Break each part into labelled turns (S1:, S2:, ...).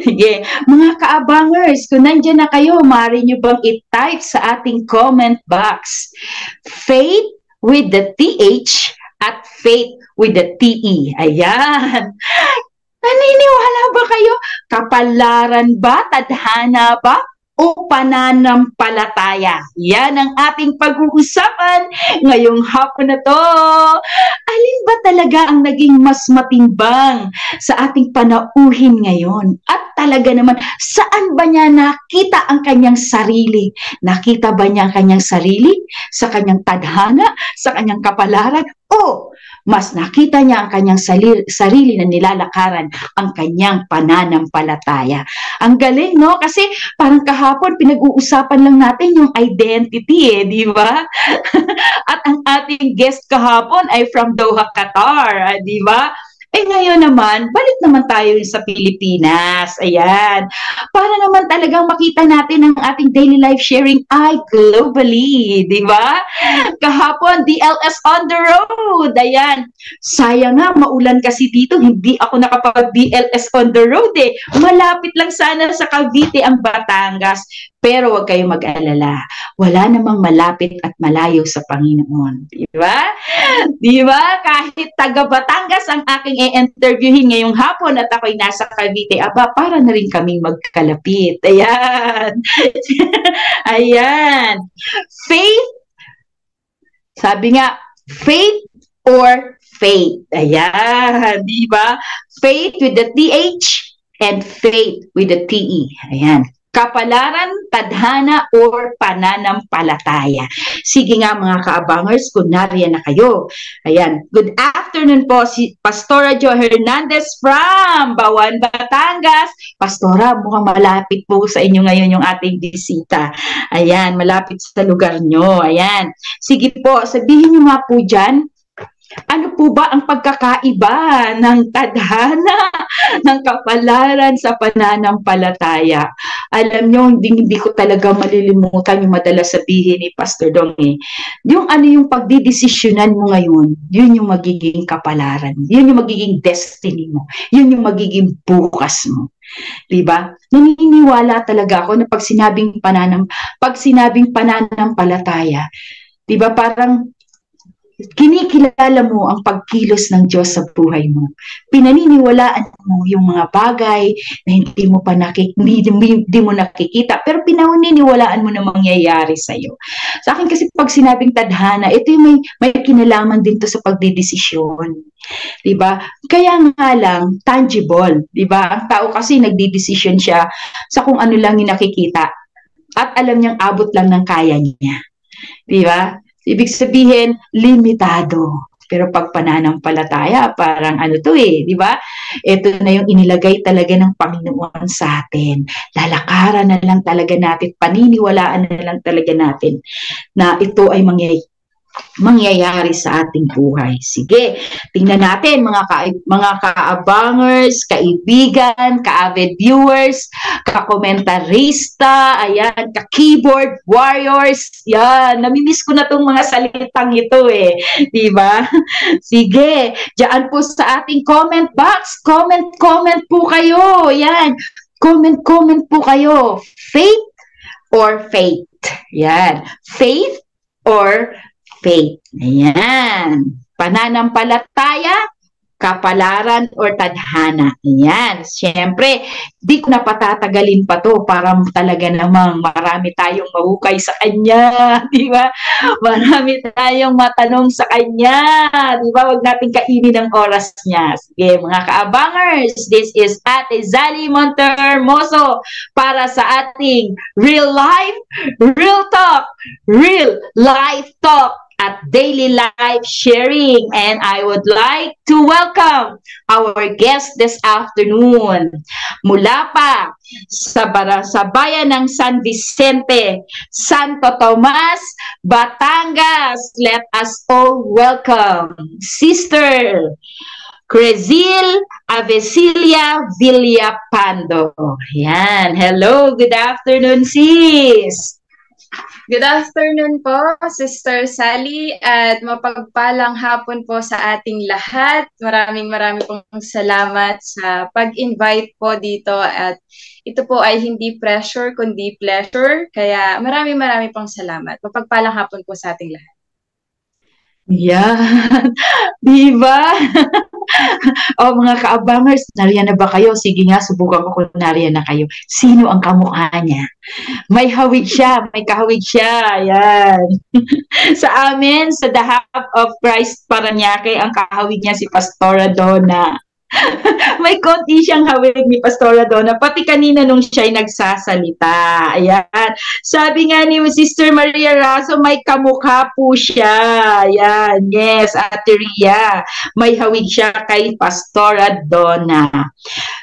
S1: Sige, mga kaabangers, kung nandyan na kayo, maaari nyo bang i-type sa ating comment box? Faith with the TH at faith with the TE. Ayan. Naniniwala ba kayo? Kapalaran ba? Tadhana ba? O pananampalataya? Yan ang ating pag-uusapan ngayong hapon na to. Alin ba talaga ang naging mas matimbang sa ating panauhin ngayon? At talaga naman, saan ba niya nakita ang kanyang sarili? Nakita ba niya ang kanyang sarili? Sa kanyang tadhana? Sa kanyang kapalaran? O mas nakita niya ang kanyang sarili na nilalakaran ang kanyang pananampalataya? Ang galing, no? Kasi parang kahapon pinag-uusapan lang natin yung identity, di ba? At ang ating guest kahapon ay from Doha, Qatar, di ba? Eh ngayon naman, balik naman tayo sa Pilipinas. Ayan. Para naman talagang makita natin ang ating daily life sharing ay globally, di ba? Kahapon, DLS on the road. Ayan. Sayang nga, maulan kasi dito. Hindi ako nakapag-DLS on the road eh. Malapit lang sana sa Cavite ang Batangas. Pero huwag kayong mag-alala. Wala namang malapit at malayo sa Panginoon. Di ba? Di ba? Kahit taga Batangas ang aking i-interviewin ngayong hapon at ako'y nasa Cavite, aba, para na rin kaming magkalapit. Ayan. Ayan. Faith, sabi nga, faith or faith. Ayan. Di ba? Faith with the TH and faith with the TE. Ayan. Kapalaran, tadhana, or pananampalataya. Sige nga mga kaabangers, kung nariyan na kayo. Ayan, good afternoon po si Pastora Jo Hernandez from Bawan, Batangas. Pastora, mukhang malapit po sa inyo ngayon yung ating bisita. Ayan, malapit sa lugar nyo. Ayan, sige po, sabihin nyo nga po dyan, ano po ba ang pagkakaiba ng tadhana, ng kapalaran sa pananampalataya? Alam nyo, hindi ko talaga malilimutan yung madalas sabihin ni Pastor Dong eh. Yung ano yung pagdidesisyonan mo ngayon, yun yung magiging kapalaran. Yun yung magiging destiny mo. Yun yung magiging bukas mo. Diba? Naniniwala talaga ako na pag sinabing pananampalataya, diba parang kinikilala mo ang pagkilos ng Diyos sa buhay mo. Pinaniniwalaan mo yung mga bagay na hindi mo nakikita, pero pinaniniwalaan mo na mangyayari sa iyo. Sa akin kasi pag sinabing tadhana, ito yung may kinalaman din to sa pagdidesisyon. Diba? Kaya nga lang, tangible. Diba? Ang tao kasi nagdidesisyon siya sa kung ano lang yung nakikita at alam niyang abot lang ng kaya niya. Diba? Ibig sabihin, limitado. Pero pag pananampalataya, parang ano to eh, di ba? Ito na yung inilagay talaga ng Panginoon sa atin. Lalakaran na lang talaga natin, paniniwalaan na lang talaga natin na ito ay mangyayari sa ating buhay. Sige, tingnan natin mga kaabangers, kaibigan, ka-avid viewers, ka-komentarista, ayan, ka-keyboard warriors, yan, namimiss ko na tong mga salitang ito eh, di ba? Sige, diyan po sa ating comment box, comment po kayo, yan, comment po kayo, faith or faith, yan, faith or faith. Ayan. Pananampalataya, kapalaran, or tadhana. Ayan. Siyempre, di ko na patatagalin pa to para talaga namang marami tayong mahukay sa kanya. Di ba? Marami tayong matanong sa kanya. Di ba? Huwag natin kainin ang oras niya. Sige, mga kaabangers, this is Ate Zali Montermoso para sa ating Real Life, Real Talk, Real Life Talk at Daily Life Sharing. And I would like to welcome our guest this afternoon. Mula pa sa bayan ng San Vicente, Santo Tomas, Batangas, let us all welcome Sister Crecil Avesilia Villapando. Yan. Hello, good afternoon, sis.
S2: Good afternoon po, Sister Sally, at mapagpalang hapon po sa ating lahat. Maraming pong salamat sa pag-invite po dito at ito po ay hindi pressure kundi pleasure. Kaya maraming pong salamat. Mapagpalang hapon po sa ating lahat.
S1: Yan. Di ba? O mga kaabangers, nariyan na ba kayo? Sige nga, subukan ko kung nariyan na kayo. Sino ang kamukha niya? May hawig siya, may kahawig siya. Yan. Sa amin, sa The Half of Christ Paranaque, ang kahawig niya si Pastora Donna. May konti siyang hawig ni Pastora Donna, pati kanina nung siya'y nagsasalita. Ayan. Sabi nga ni Sister Maria Raso, may kamukha po siya. Ayan. Yes, Ate Ria. May hawig siya kay Pastora Donna.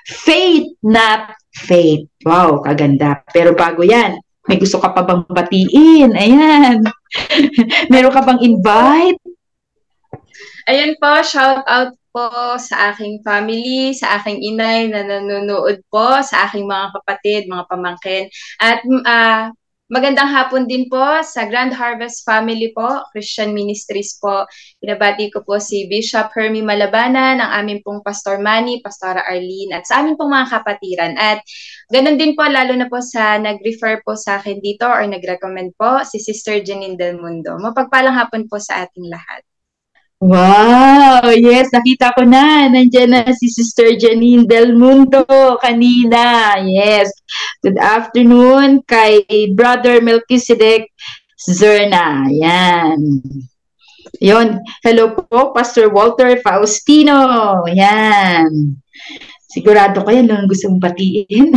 S1: Faith, not faith. Wow, kaganda. Pero bago yan, may gusto ka pa bang batiin? Ayan. Meron ka bang invite?
S2: Ayan po, shout out po sa aking family, sa aking inay na nanonood po, sa aking mga kapatid, mga pamangkin. At magandang hapon din po sa Grand Harvest Family po, Christian Ministries po. Binabati ko po si Bishop Hermie Malabanan, ang aming pong Pastor Manny, Pastora Arlene, at sa aming pong mga kapatiran. At ganun din po, lalo na po sa nag-refer po sa akin dito or nag-recommend po, si Sister Janine Del Mundo. Mapagpalang hapon po sa ating lahat.
S1: Wow! Yes, nakita ko na. Nandiyan na si Sister Janine Del Mundo kanina. Yes. Good afternoon kay Brother Melchizedek Zerna. Yan. Yon. Hello po, Pastor Walter Faustino. Yan. Sigurado ko yan lang gusto mong batiin.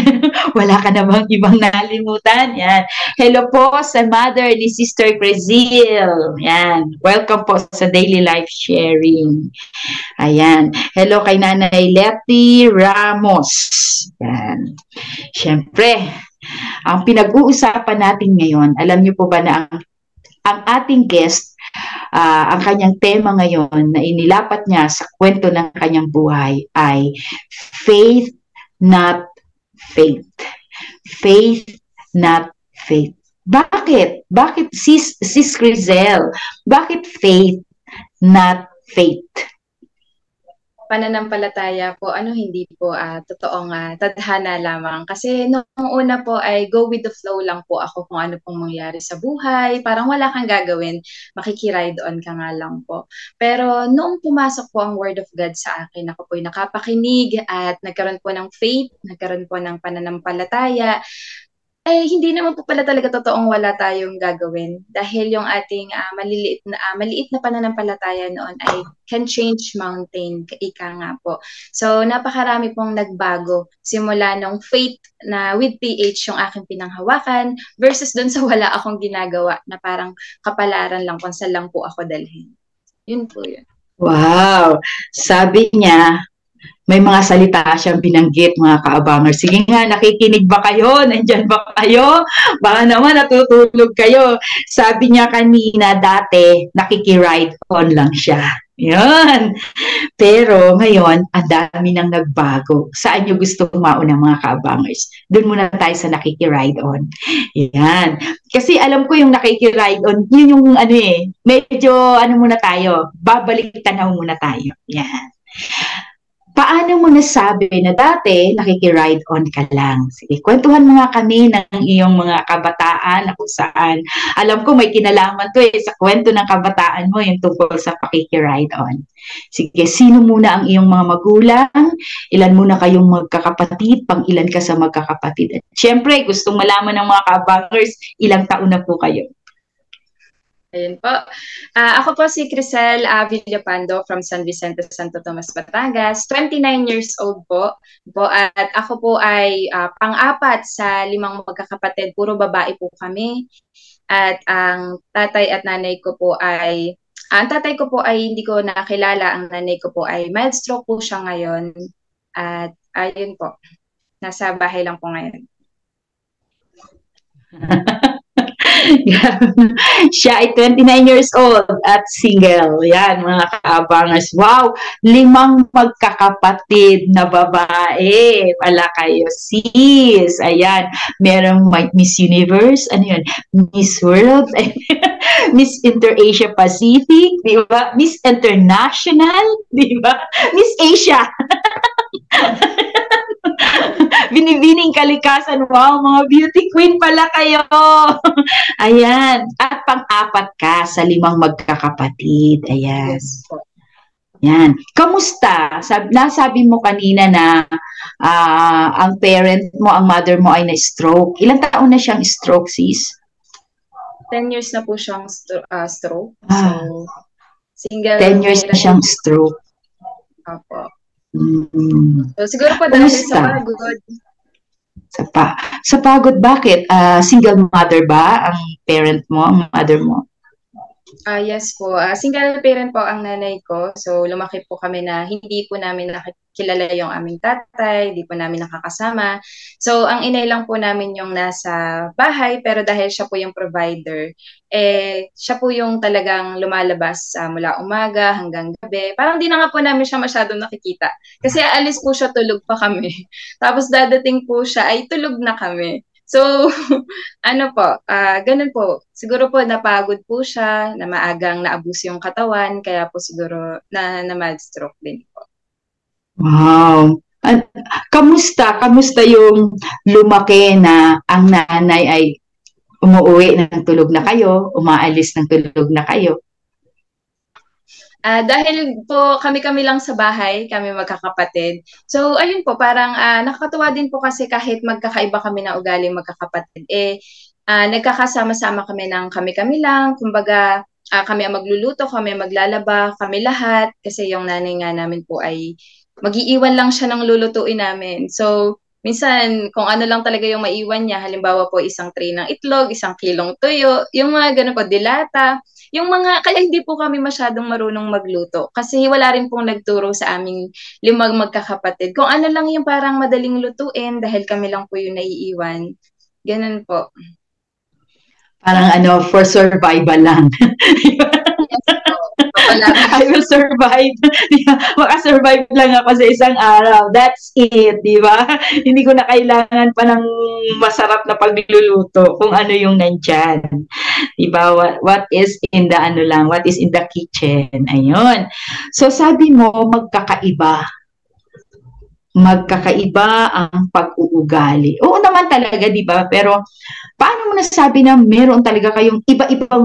S1: Wala ka namang ibang nalimutan. Yan. Hello po sa mother ni Sister Crazil. Yan. Welcome po sa Daily Life Sharing. Ayan. Hello kay Nanay Letty Ramos. Yan. Siyempre, ang pinag-uusapan natin ngayon, alam niyo po ba na ang ating guest, ang kanyang tema ngayon na inilapat niya sa kwento ng kanyang buhay ay faith, not faith. Faith, not faith. Bakit? Bakit Sis Crizel? Bakit faith, not faith?
S2: Pananampalataya po, hindi po totoong tadhana lamang. Kasi noong una po ay go with the flow lang po ako kung ano pong mangyari sa buhay. Parang wala kang gagawin, makikiride on ka nga lang po. Pero noong pumasok po ang Word of God sa akin, ako po'y nakapakinig at nagkaroon po ng faith, nagkaroon po ng pananampalataya. Hindi naman po pala talaga totoong wala tayong gagawin dahil yung ating maliit na pananampalataya noon ay can change mountain, ika nga po. So, napakarami pong nagbago simula nung faith na with PH yung aking pinanghawakan versus dun sa wala akong ginagawa na parang kapalaran lang kung saan lang po ako dalhin. Yun po yun.
S1: Wow! Sabi niya, may mga salita siyang binanggit, mga kaabangers. Sige nga, nakikinig ba kayo? Nandyan ba kayo? Baka naman natutulog kayo. Sabi niya kanina, dati, nakikiride on lang siya. Yan. Pero ngayon, ang dami nang nagbago. Saan niyo gusto mauna, mga kaabangers? Doon muna tayo sa nakikiride on. Yan. Kasi alam ko yung nakikiride on, yun yung medyo muna tayo, babalik tanaw muna tayo. Yan. Paano mo nasabi na dati nakikiride on ka lang? Sige, kwentuhan mo nga kami ng iyong mga kabataan na kung saan. Alam ko may kinalaman to sa kwento ng kabataan mo yung tungkol sa pakikiride on. Sige, sino muna ang iyong mga magulang? Ilan muna kayong magkakapatid? Pang ilan ka sa magkakapatid? At syempre, gustong malaman ng mga kabangers, ilang taon na po kayo?
S2: Ayun po. Ako po si Crisel Villapando from San Vicente, Santo Tomas, Batangas. 29 years old po. At ako po ay pang-apat sa 5 magkakapatid. Puro babae po kami. At ang tatay at nanay ko po ay, ang tatay ko po ay hindi ko nakilala. Ang nanay ko po ay mild stroke po siya ngayon. At ayun po. Nasa bahay lang po ngayon.
S1: Siya ay 29 years old at single. Yan, mga kaabangers. Wow, 5 magkakapatid na babae. Pala kayo, sis. Ayan, merong Miss Universe, ano yun? Miss World, Miss Inter-Asia Pacific, di ba? Miss International, di ba? Miss Asia. Binibining kalikasan. Wow, mga beauty queen pala kayo. Ayan. At pang-apat ka sa 5 magkakapatid. Ayan.
S2: Yes po.
S1: Yan. Kamusta? Nasabi mo kanina na ang parent mo, ang mother mo ay na-stroke. Ilang taon na siyang stroke, sis?
S2: 10 years na po siyang stroke.
S1: Ah,
S2: So, single
S1: 10 years na siyang stroke.
S2: Opo.
S1: Mm.
S2: So, siguro po dahil
S1: Kamusta?
S2: sa pagod.
S1: Sa pagod, bakit? Single mother ba ang parent mo, ang mother mo?
S2: Yes po. Single parent po ang nanay ko. So, lumaki po kami na hindi po namin nakikilala yung aming tatay, hindi po namin nakakasama. So, ang inay lang po namin yung nasa bahay, pero dahil siya po yung provider, siya po yung talagang lumalabas mula umaga hanggang gabi. Parang di na nga po namin siya masyadong nakikita. Kasi aalis po siya, tulog pa kami. Tapos dadating po siya, ay tulog na kami. So, ano po, ganun po. Siguro po napagod po siya, na maagang naabuse yung katawan, kaya po siguro na mild stroke din po.
S1: Wow. Kamusta? Kamusta yung lumaki na ang nanay ay umuwi ng tulog na kayo, umaalis ng tulog na kayo?
S2: Dahil po kami-kami lang sa bahay, kami magkakapatid. So, ayun po, parang nakakatuwa din po kasi kahit magkakaiba kami na ugali magkakapatid, nagkakasama-sama kami ng kami-kami lang. Kumbaga, kami ang magluluto, kami ang maglalaba, kami lahat. Kasi yung nanay nga namin po ay mag-iiwan lang siya ng lulutuin namin. So, minsan, kung ano lang talaga yung maiwan niya, halimbawa po isang tray ng itlog, isang kilong tuyo, yung mga ganun po, dilata, yung mga, kaya hindi po kami masyadong marunong magluto. Kasi wala rin pong nagturo sa aming 5 magkakapatid. Kung ano lang yung parang madaling lutuin dahil kami lang po yung naiiwan. Ganun po.
S1: Parang ano, for survival lang.
S2: Yes po.
S1: I will survive. Makasurvive lang ako sa isang araw. That's it, di ba? Hindi ko na kailangan pa ng masarap na pagluluto kung ano yung nandyan. Di ba? What is in the ano lang, what is in the kitchen. Ayun. So sabi mo, magkakaiba ang pag-uugali. Oo naman talaga, di ba? Pero paano mo nasabi na meron talaga kayong iba-ibang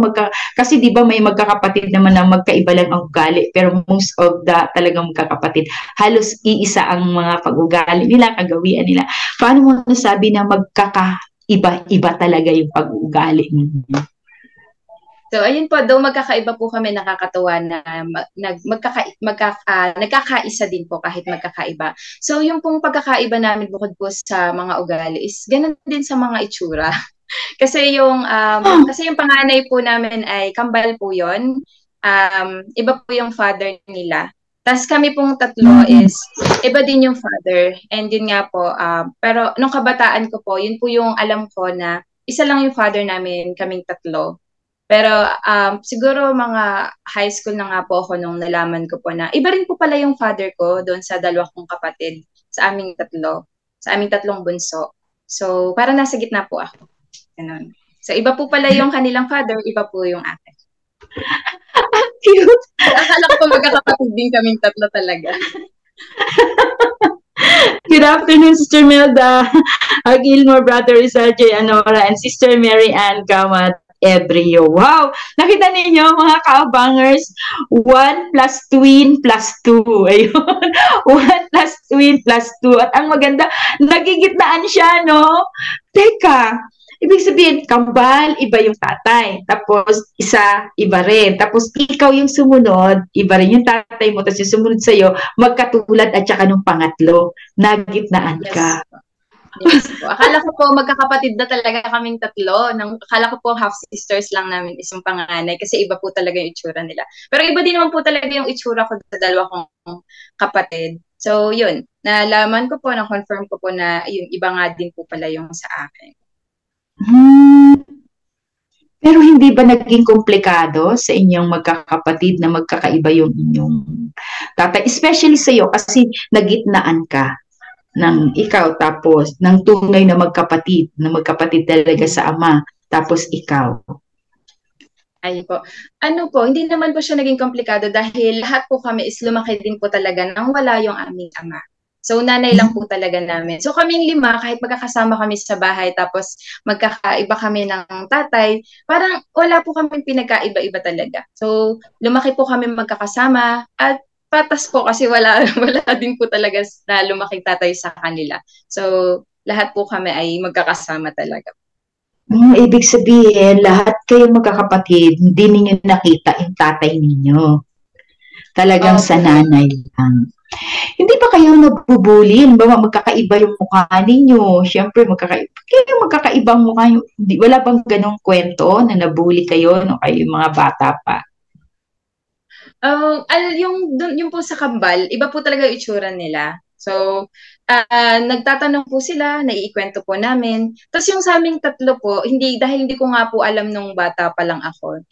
S1: kasi di ba may magkakapatid naman na magkaiba lang ang ugali, pero most of the talagang magkakapatid, halos iisa ang mga pag-ugali nila, kagawian nila. Paano mo nasabi na magkakaiba-iba talaga yung pag-uugali ninyo?
S2: So, ayun po, daw magkakaiba po kami, nakakatuwa na nagkakaisa din po kahit magkakaiba. So, yung pong pagkakaiba namin bukod po sa mga ugali is ganun din sa mga itsura. Kasi yung panganay po namin ay kambal po yon. Iba po yung father nila. Tapos kami pong tatlo is iba din yung father. And yun nga po, pero nung kabataan ko po, yun po yung alam ko na isa lang yung father namin, kaming tatlo. Pero siguro mga high school na nga po ako nung nalaman ko po na iba rin po pala yung father ko doon sa 2 kong kapatid, sa aming tatlong bunso. So, parang nasa gitna po ako. Ganun. So, iba po pala yung kanilang father, iba po yung akin.
S1: Cute!
S2: Akala ko po magkakapatid din kaming tatlo talaga.
S1: Good afternoon, Sister Melda, Gilmore, Brother Isajay Anora, and Sister Mary Ann Gamat Ebrio. Wow! Nakita ninyo mga kaabangers, 1 plus twin plus 2. Ayun. 1 plus twin plus 2. At ang maganda, nagigitnaan siya, no? Teka, ibig sabihin, kambal, iba yung tatay. Tapos, isa, iba rin. Tapos, ikaw yung sumunod, iba rin yung tatay mo. Tapos, yung sumunod sa'yo, magkatulad at saka nung pangatlo. Nagitnaan ka.
S2: Yes po. Akala ko po magkakapatid na talaga kaming tatlo. Akala ko po half sisters lang namin is yung panganay kasi iba po talaga yung itsura nila. Pero iba din naman po talaga yung itsura ko sa 2 kong kapatid. So, yun. Nalaman ko po, na-confirm ko po na yung iba nga din po pala yung sa akin.
S1: Pero hindi ba naging komplikado sa inyong magkakapatid na magkakaiba yung inyong tatay? Especially sa iyo kasi nagitnaan ka ng ikaw tapos ng tunay na magkapatid talaga sa ama, tapos ikaw.
S2: Ay po. Ano po, hindi naman po siya naging komplikado dahil lahat po kami is lumaki din po talaga nang wala yung aming ama. So, nanay lang po talaga namin. So, kaming lima, kahit magkakasama kami sa bahay, tapos magkakaiba kami ng tatay, parang wala po kami pinagkaiba-iba talaga. So, lumaki po kami magkakasama at patas po kasi wala, wala din po talaga na lumaking tatay sa kanila. So, lahat po kami ay magkakasama talaga.
S1: Ibig sabihin, lahat kayong magkakapatid, hindi ninyo nakita yung tatay ninyo. Talagang sa
S2: Opo.
S1: nanay lang. Hindi ba kayo nabubuli? Halimbawa, magkakaiba yung mukha ninyo. Siyempre, magkakaibang mukha. Wala bang ganong kwento na nabuli kayo no kayo mga bata pa?
S2: Yung po sa kambal, iba po talaga yung itsura nila. So, nagtatanong po sila, naiikwento po namin. Tapos yung sa aming tatlo po, dahil hindi ko nga po alam nung bata pa lang ako.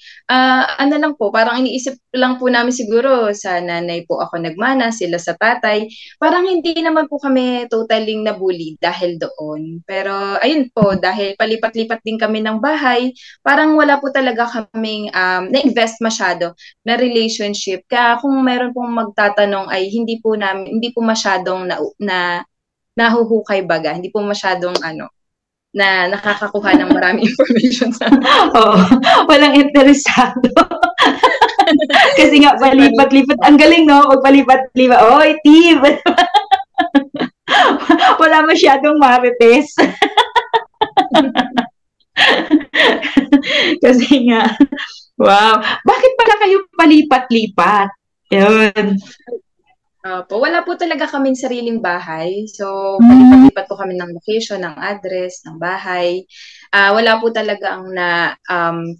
S2: Ano lang po, parang iniisip lang po namin siguro sa nanay po ako nagmana, sila sa tatay. Parang hindi naman po kami totally nabully dahil doon. Pero ayun po, dahil palipat-lipat din kami ng bahay, parang wala po talaga kaming na-invest masyado na relationship. Kaya kung meron pong magtatanong ay hindi po masyadong nahuhukay baga, hindi po masyadong na nakakakuha ng maraming information sa
S1: Oo, walang interesado. Kasi nga, palipat-lipat. Ang galing, no? Pagpalipat-lipat. Oy, team! Wala masyadong marites. Kasi nga, wow. Bakit pala kayo palipat-lipat? Yun.
S2: Wala po talaga kaming sariling bahay. So, palipat-lipat po kami ng location, ng address, ng bahay. Wala po talaga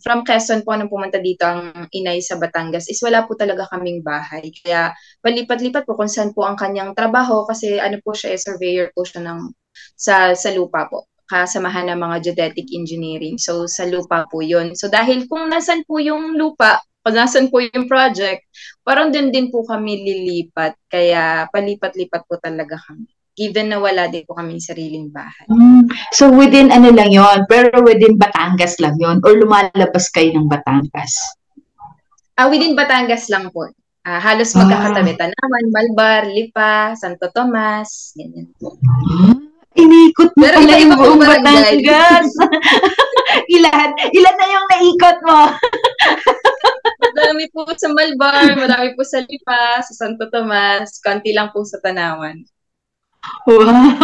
S2: from Quezon po nung pumunta dito ang inay sa Batangas is wala po talaga kaming bahay. Kaya palipat-lipat po kung saan po ang kanyang trabaho kasi ano po siya, surveyor po siya sa lupa po. Kasamahan ng mga geodetic engineering. So, sa lupa po yun. So, dahil kung nasan po yung lupa, kung nasan po yung project, parang din po kami lilipat. Kaya palipat-lipat po talaga kami. Given na wala din po kaming sariling bahay.
S1: So within ano lang yon, pero within Batangas lang yon or lumalabas kayo ng Batangas?
S2: Within Batangas lang po. Halos magkakatabi. Tanawan, Malbar, Lipa, Santo Tomas, ganyan po.
S1: Inikot mo
S2: Pero
S1: pala yung
S2: iba-iba po
S1: buong
S2: barangay.
S1: Batangas. Ilan na yung naikot mo?
S2: Marami po sa Malbar, marami po sa Lipa, sa Santo Tomas, konti lang po sa Tanawan.
S1: Wow!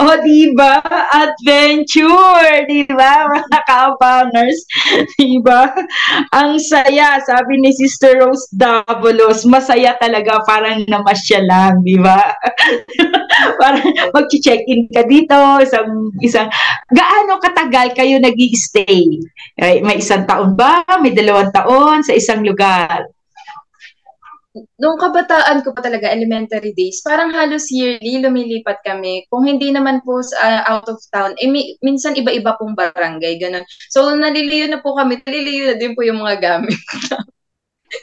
S1: O, diba? Adventure! Diba, mga ka-abangers? Diba? Ang saya, sabi ni Sister Rose Davalos, masaya talaga, parang namasya lang, diba? Parang mag-check-in ka dito, gaano katagal kayo nag-i-stay? May 1 taon ba? May 2 taon sa isang lugar?
S2: Nung kabataan ko pa talaga, elementary days, parang halos yearly lumilipat kami. Kung hindi naman po out of town, minsan iba-iba pong barangay, ganun. So, naliliyo na po kami, naliliyo na din po yung mga gamit.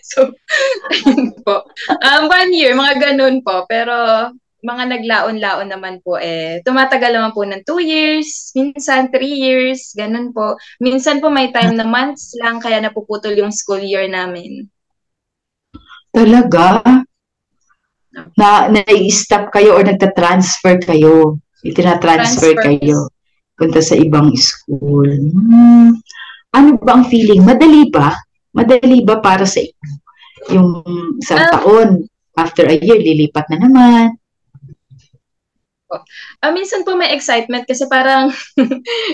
S2: So, ayun po. 1 year, mga ganun po. Pero, mga naglaon-laon naman po tumatagal naman po ng 2 years, minsan 3 years, ganun po. Minsan po may time na months lang, kaya napuputol yung school year namin.
S1: Talaga? Na-stop kayo or nagta-transfer kayo? Itina-transfer kayo punta sa ibang school. Ano ba ang feeling? Madali ba? Madali ba para sa inyo? Yung isang taon, after a year, lilipat na naman.
S2: Minsan po may excitement kasi parang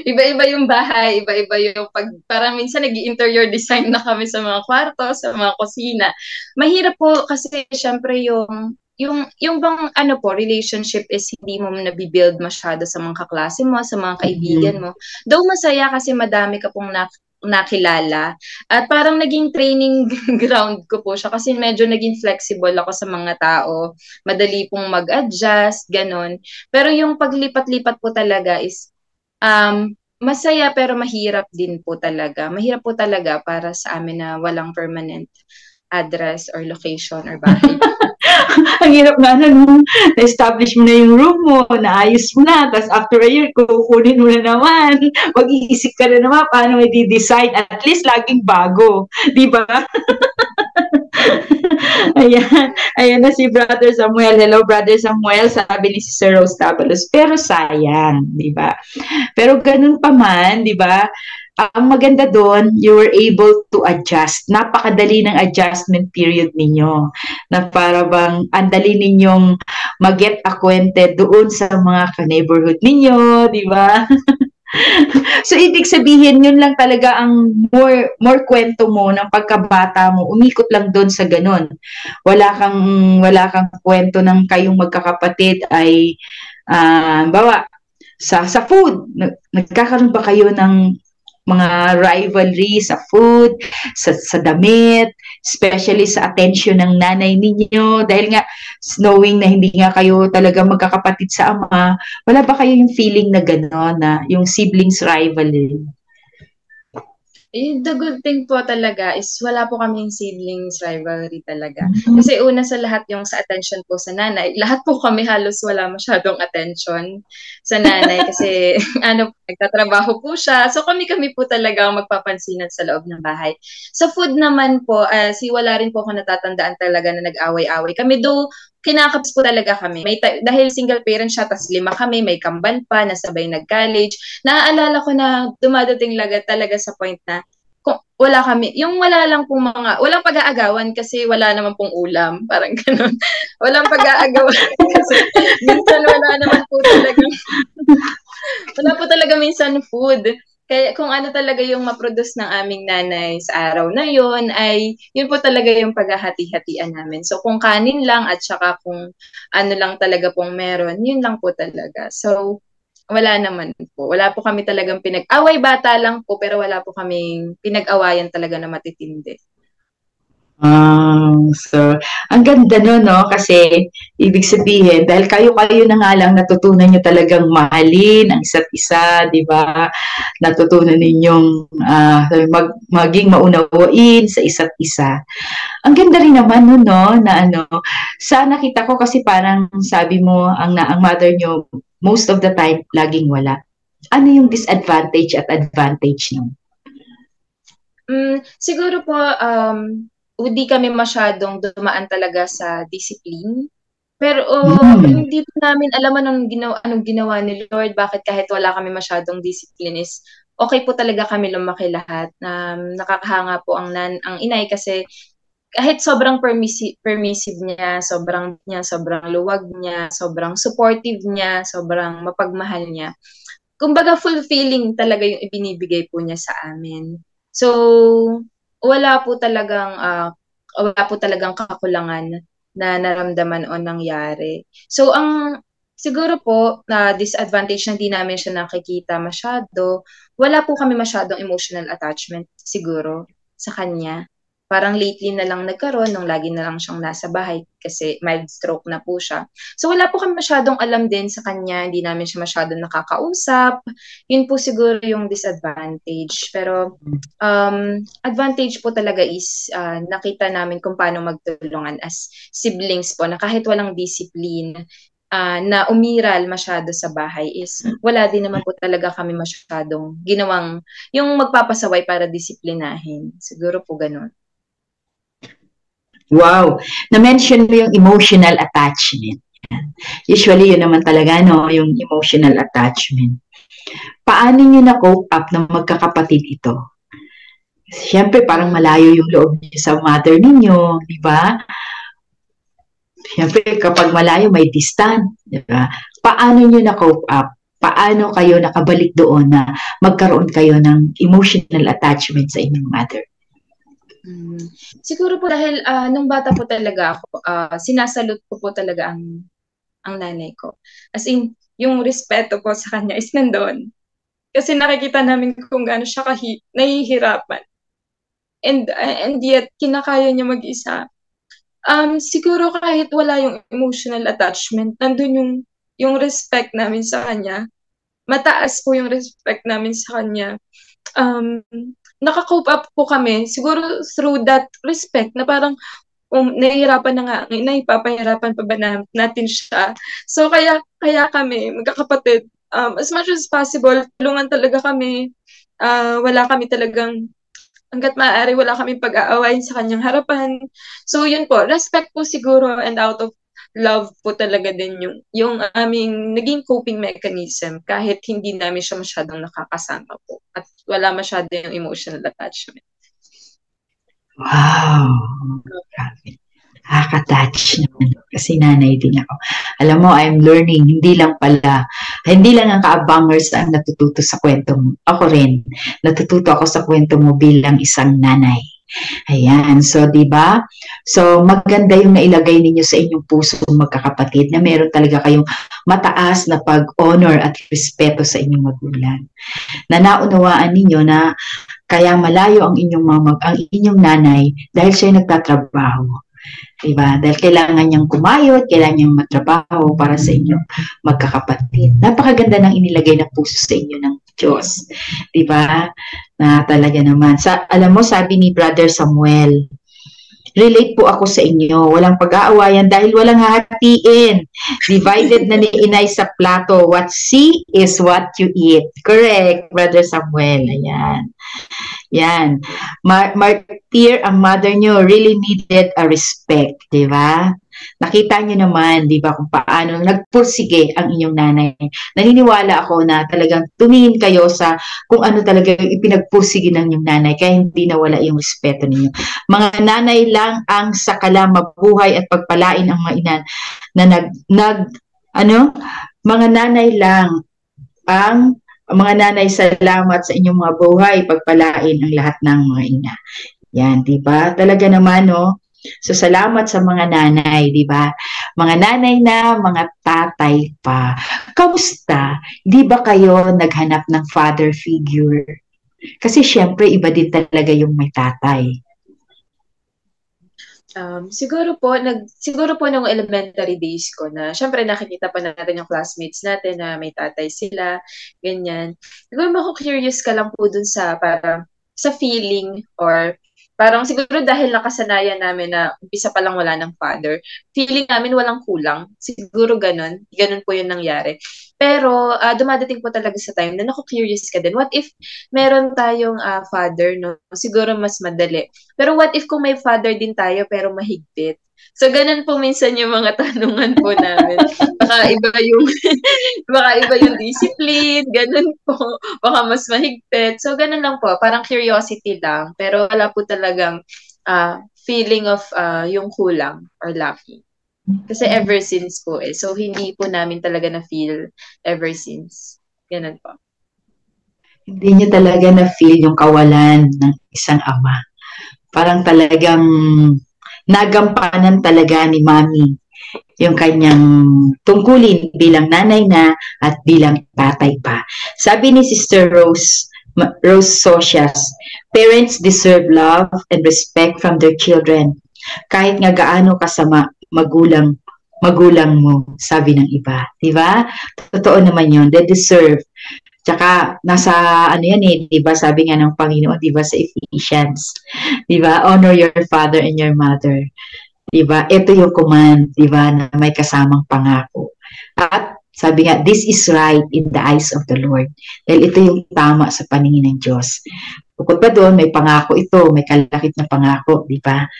S2: iba-iba yung bahay, iba-iba yung parang minsan nag-interior design na kami sa mga kwarto, sa mga kusina. Mahirap po kasi syempre yung bang relationship is hindi mo nabibuild masyado sa mga kaklase mo, sa mga kaibigan mo. Though masaya kasi madami ka pong nakilala. At parang naging training ground ko po siya kasi medyo naging flexible ako sa mga tao. Madali pong mag-adjust, ganun. Pero yung paglipat-lipat po talaga is masaya pero mahirap din po talaga. Mahirap po talaga para sa amin na walang permanent address or location or bahay.
S1: Ang hirap nga na nung na-establish mo na yung room mo, naayos mo na, tapos after a year, kukunin mo na naman. Mag-iisip ka na naman paano i-design. At least laging bago. Di ba? Ayan. Ayan na si Brother Samuel. Hello, Brother Samuel. Sabi ni si Sir Rose Tabalos. Pero sayang, di ba? Pero ganun pa man, di ba? Ang maganda doon, you were able to adjust. Napakadali ng adjustment period ninyo. Na para bang andali ninyong mag-get acquainted doon sa mga ka-neighborhood ninyo, di ba? So, ibig sabihin, yun lang talaga ang more kwento mo ng pagkabata mo. Umikot lang doon sa ganun. Wala kang kwento ng kayong magkakapatid ay, bawa, sa food. Nagkakaroon ba kayo ng mga rivalry sa food, sa damit, especially sa attention ng nanay ninyo, dahil nga knowing na hindi nga kayo talaga magkakapatid sa ama, wala ba kayo yung feeling na gano'n, na yung siblings rivalry?
S2: The good thing po talaga is wala po kaming siblings rivalry talaga. Kasi una sa lahat yung sa attention po sa nanay, lahat po kami halos wala masyadong attention sa nanay kasi nagtatrabaho po siya. So kami po talaga ang magpapansinan sa loob ng bahay. Sa food naman po, wala rin po ako natatandaan talaga na nag-away-away. Kami kinakaps po talaga kami. Dahil single parent siya, tas 5 kami, may kambal pa, nasabay nag-college. Naaalala ko na dumadating talaga sa point na wala kami, yung wala lang pong walang pag-aagawan kasi wala naman pong ulam, parang gano'n. Walang pag-aagawan kasi minsan wala po talaga minsan food. Kaya kung ano talaga yung ma-produce ng aming nanay sa araw na yon ay yun po talaga yung paghahati-hatian namin. So kung kanin lang at saka kung ano lang talaga pong meron, yun lang po talaga. So wala naman po. Wala po kami talagang pinag-away, bata lang po, pero wala po kaming pinag-awayan talaga na matitindi.
S1: So, ang ganda nun, no? Kasi, ibig sabihin, dahil kayo na nga lang, natutunan nyo talagang mahalin ang isa't isa, di ba? Natutunan ninyong maging maunawain sa isa't isa. Ang ganda rin naman nun, no? Na sa nakita ko kasi parang sabi mo, ang mother nyo, most of the time, laging wala. Ano yung disadvantage at advantage nyo?
S2: Siguro po, hindi kami masyadong dumaan talaga sa discipline. Pero hindi po namin alam anong ginawa ni Lord, bakit kahit wala kami masyadong discipline is okay po talaga kami lumaki lahat. Nakakahanga po ang inay kasi kahit sobrang permissive niya, sobrang luwag niya, sobrang supportive niya, sobrang mapagmahal niya. Kumbaga fulfilling talaga yung ibinibigay po niya sa amin. So, wala po talagang kakulangan na naramdaman o nangyari. So, siguro po na disadvantage na hindi namin siya nakikita masyado, wala po kami masyadong emotional attachment siguro sa kanya. Parang lately na lang nagkaroon nung lagi na lang siyang nasa bahay kasi mild stroke na po siya. So wala po kami masyadong alam din sa kanya, hindi namin siya masyadong nakakausap. Yun po siguro yung disadvantage. Pero advantage po talaga is nakita namin kung paano magtulungan as siblings po na kahit walang discipline, na umiral masyado sa bahay is wala din naman po talaga kami masyadong ginawang yung magpapasaway para disiplinahin. Siguro po ganun.
S1: Wow! Na-mention mo yung emotional attachment. Usually, yun naman talaga, no? Yung emotional attachment. Paano nyo na-cope up na magkakapatid ito? Siyempre, parang malayo yung loob niyo sa mother ninyo, di ba? Siyempre, kapag malayo, may distance, di ba? Paano nyo na-cope up? Paano kayo nakabalik doon na magkaroon kayo ng emotional attachment sa inyong mother?
S2: Siguro po dahil nung bata po talaga ako, sinasalute ko po talaga ang nanay ko. As in, yung respeto po sa kanya is nandoon. Kasi nakikita namin kung gaano siya nahihirapan. And yet, kinakaya niya mag-isa. Siguro kahit wala yung emotional attachment, nandun yung respect namin sa kanya. mataas po yung respect namin sa kanya. Um, Naka-cope up po kami siguro through that respect na parang nahihirapan na nga, naipapahirapan pa ba natin siya? So, kaya kami, magkakapatid, as much as possible, tulungan talaga kami. Wala kami talagang, hanggat maaari, wala kaming pag-aawain sa kanyang harapan. So, yun po, respect po siguro and out of love po talaga din yung aming naging coping mechanism kahit hindi namin siya masyadong nakakasama po at wala masyadong emotional attachment.
S1: Wow! Grabe. Nakaka-touch naman. Kasi nanay din ako. Alam mo, I'm learning. Hindi lang ang kaabangers ang natututo sa kwento mo. Ako rin. Natututo ako sa kwento mo bilang isang nanay. Ayan. So, di ba? So, maganda yung nailagay ninyo sa inyong puso magkakapatid na meron talaga kayong mataas na pag-honor at respeto sa inyong magulang. Na naunawaan ninyo na kaya malayo ang inyong nanay dahil siya nagtatrabaho. Diba? Dahil kailangan niyang kumayod, kailangan niyang matrabaho para sa inyong magkakapatid. Napakaganda ng inilagay na puso sa inyo ng Diyos. Diba? Na talaga naman. Alam mo, sabi ni Brother Samuel, relate po ako sa inyo. Walang pag-aawayan dahil walang hahatiin. Divided na ni Inay sa plato. What see is what you eat. Correct, Brother Samuel. Ayan. Yan. Martyr, ang mother nyo really needed a respect, di ba? Nakita nyo naman, di ba, kung paano nagpursige ang inyong nanay. Naniniwala ako na talagang tumingin kayo sa kung ano talaga yung ipinagpursige ng inyong nanay, kaya hindi nawala yung respeto ninyo. Mga nanay lang ang sakala mabuhay at pagpalain ang mga ina na mga nanay lang ang mga nanay, salamat sa inyong mga buhay, pagpalain ang lahat ng mga ina. Yan, di ba? Talaga naman, no? So, salamat sa mga nanay, di ba? Mga nanay na, mga tatay pa. Kamusta? Di ba kayo naghanap ng father figure? Kasi syempre, iba din talaga yung may tatay.
S2: Siguro po nung elementary days ko na, syempre nakikita pa natin yung classmates natin na may tatay sila, ganyan. Siguro mako-curious ka lang po dun sa parang sa feeling or parang siguro dahil nakasanayan namin na umpisa pa lang wala ng father, feeling namin walang kulang. Siguro ganun po yung nangyari. Pero dumadating po talaga sa time na naku-curious ka din. What if meron tayong father, no? Siguro mas madali. Pero what if kung may father din tayo pero mahigpit? So, ganun po minsan yung mga tanungan po namin. Baka iba yung discipline, ganun po. Baka mas mahigpit. So, ganun lang po. Parang curiosity lang. Pero wala po talagang feeling of yung kulang or lacking. Kasi ever since po eh. So, hindi po namin talaga na-feel ever since. Ganun po.
S1: Hindi niyo talaga na-feel yung kawalan ng isang ama. Parang talagang nagampanan talaga ni Mami yung kanyang tungkulin bilang nanay na at bilang tatay pa. Sabi ni Sister Rose Socias, parents deserve love and respect from their children. Kahit nga gaano kasama magulang mo, sabi ng iba. Diba? Totoo naman yun. They deserve. Tsaka, nasa, diba, sabi nga ng Panginoon, diba, sa Ephesians, diba, honor your father and your mother. Diba, ito yung command, diba, na may kasamang pangako. At, sabi nga, this is right in the eyes of the Lord. Dahil ito yung tama sa paningin ng Diyos. Bukod pa doon, may pangako ito, may kalakip na pangako, diba,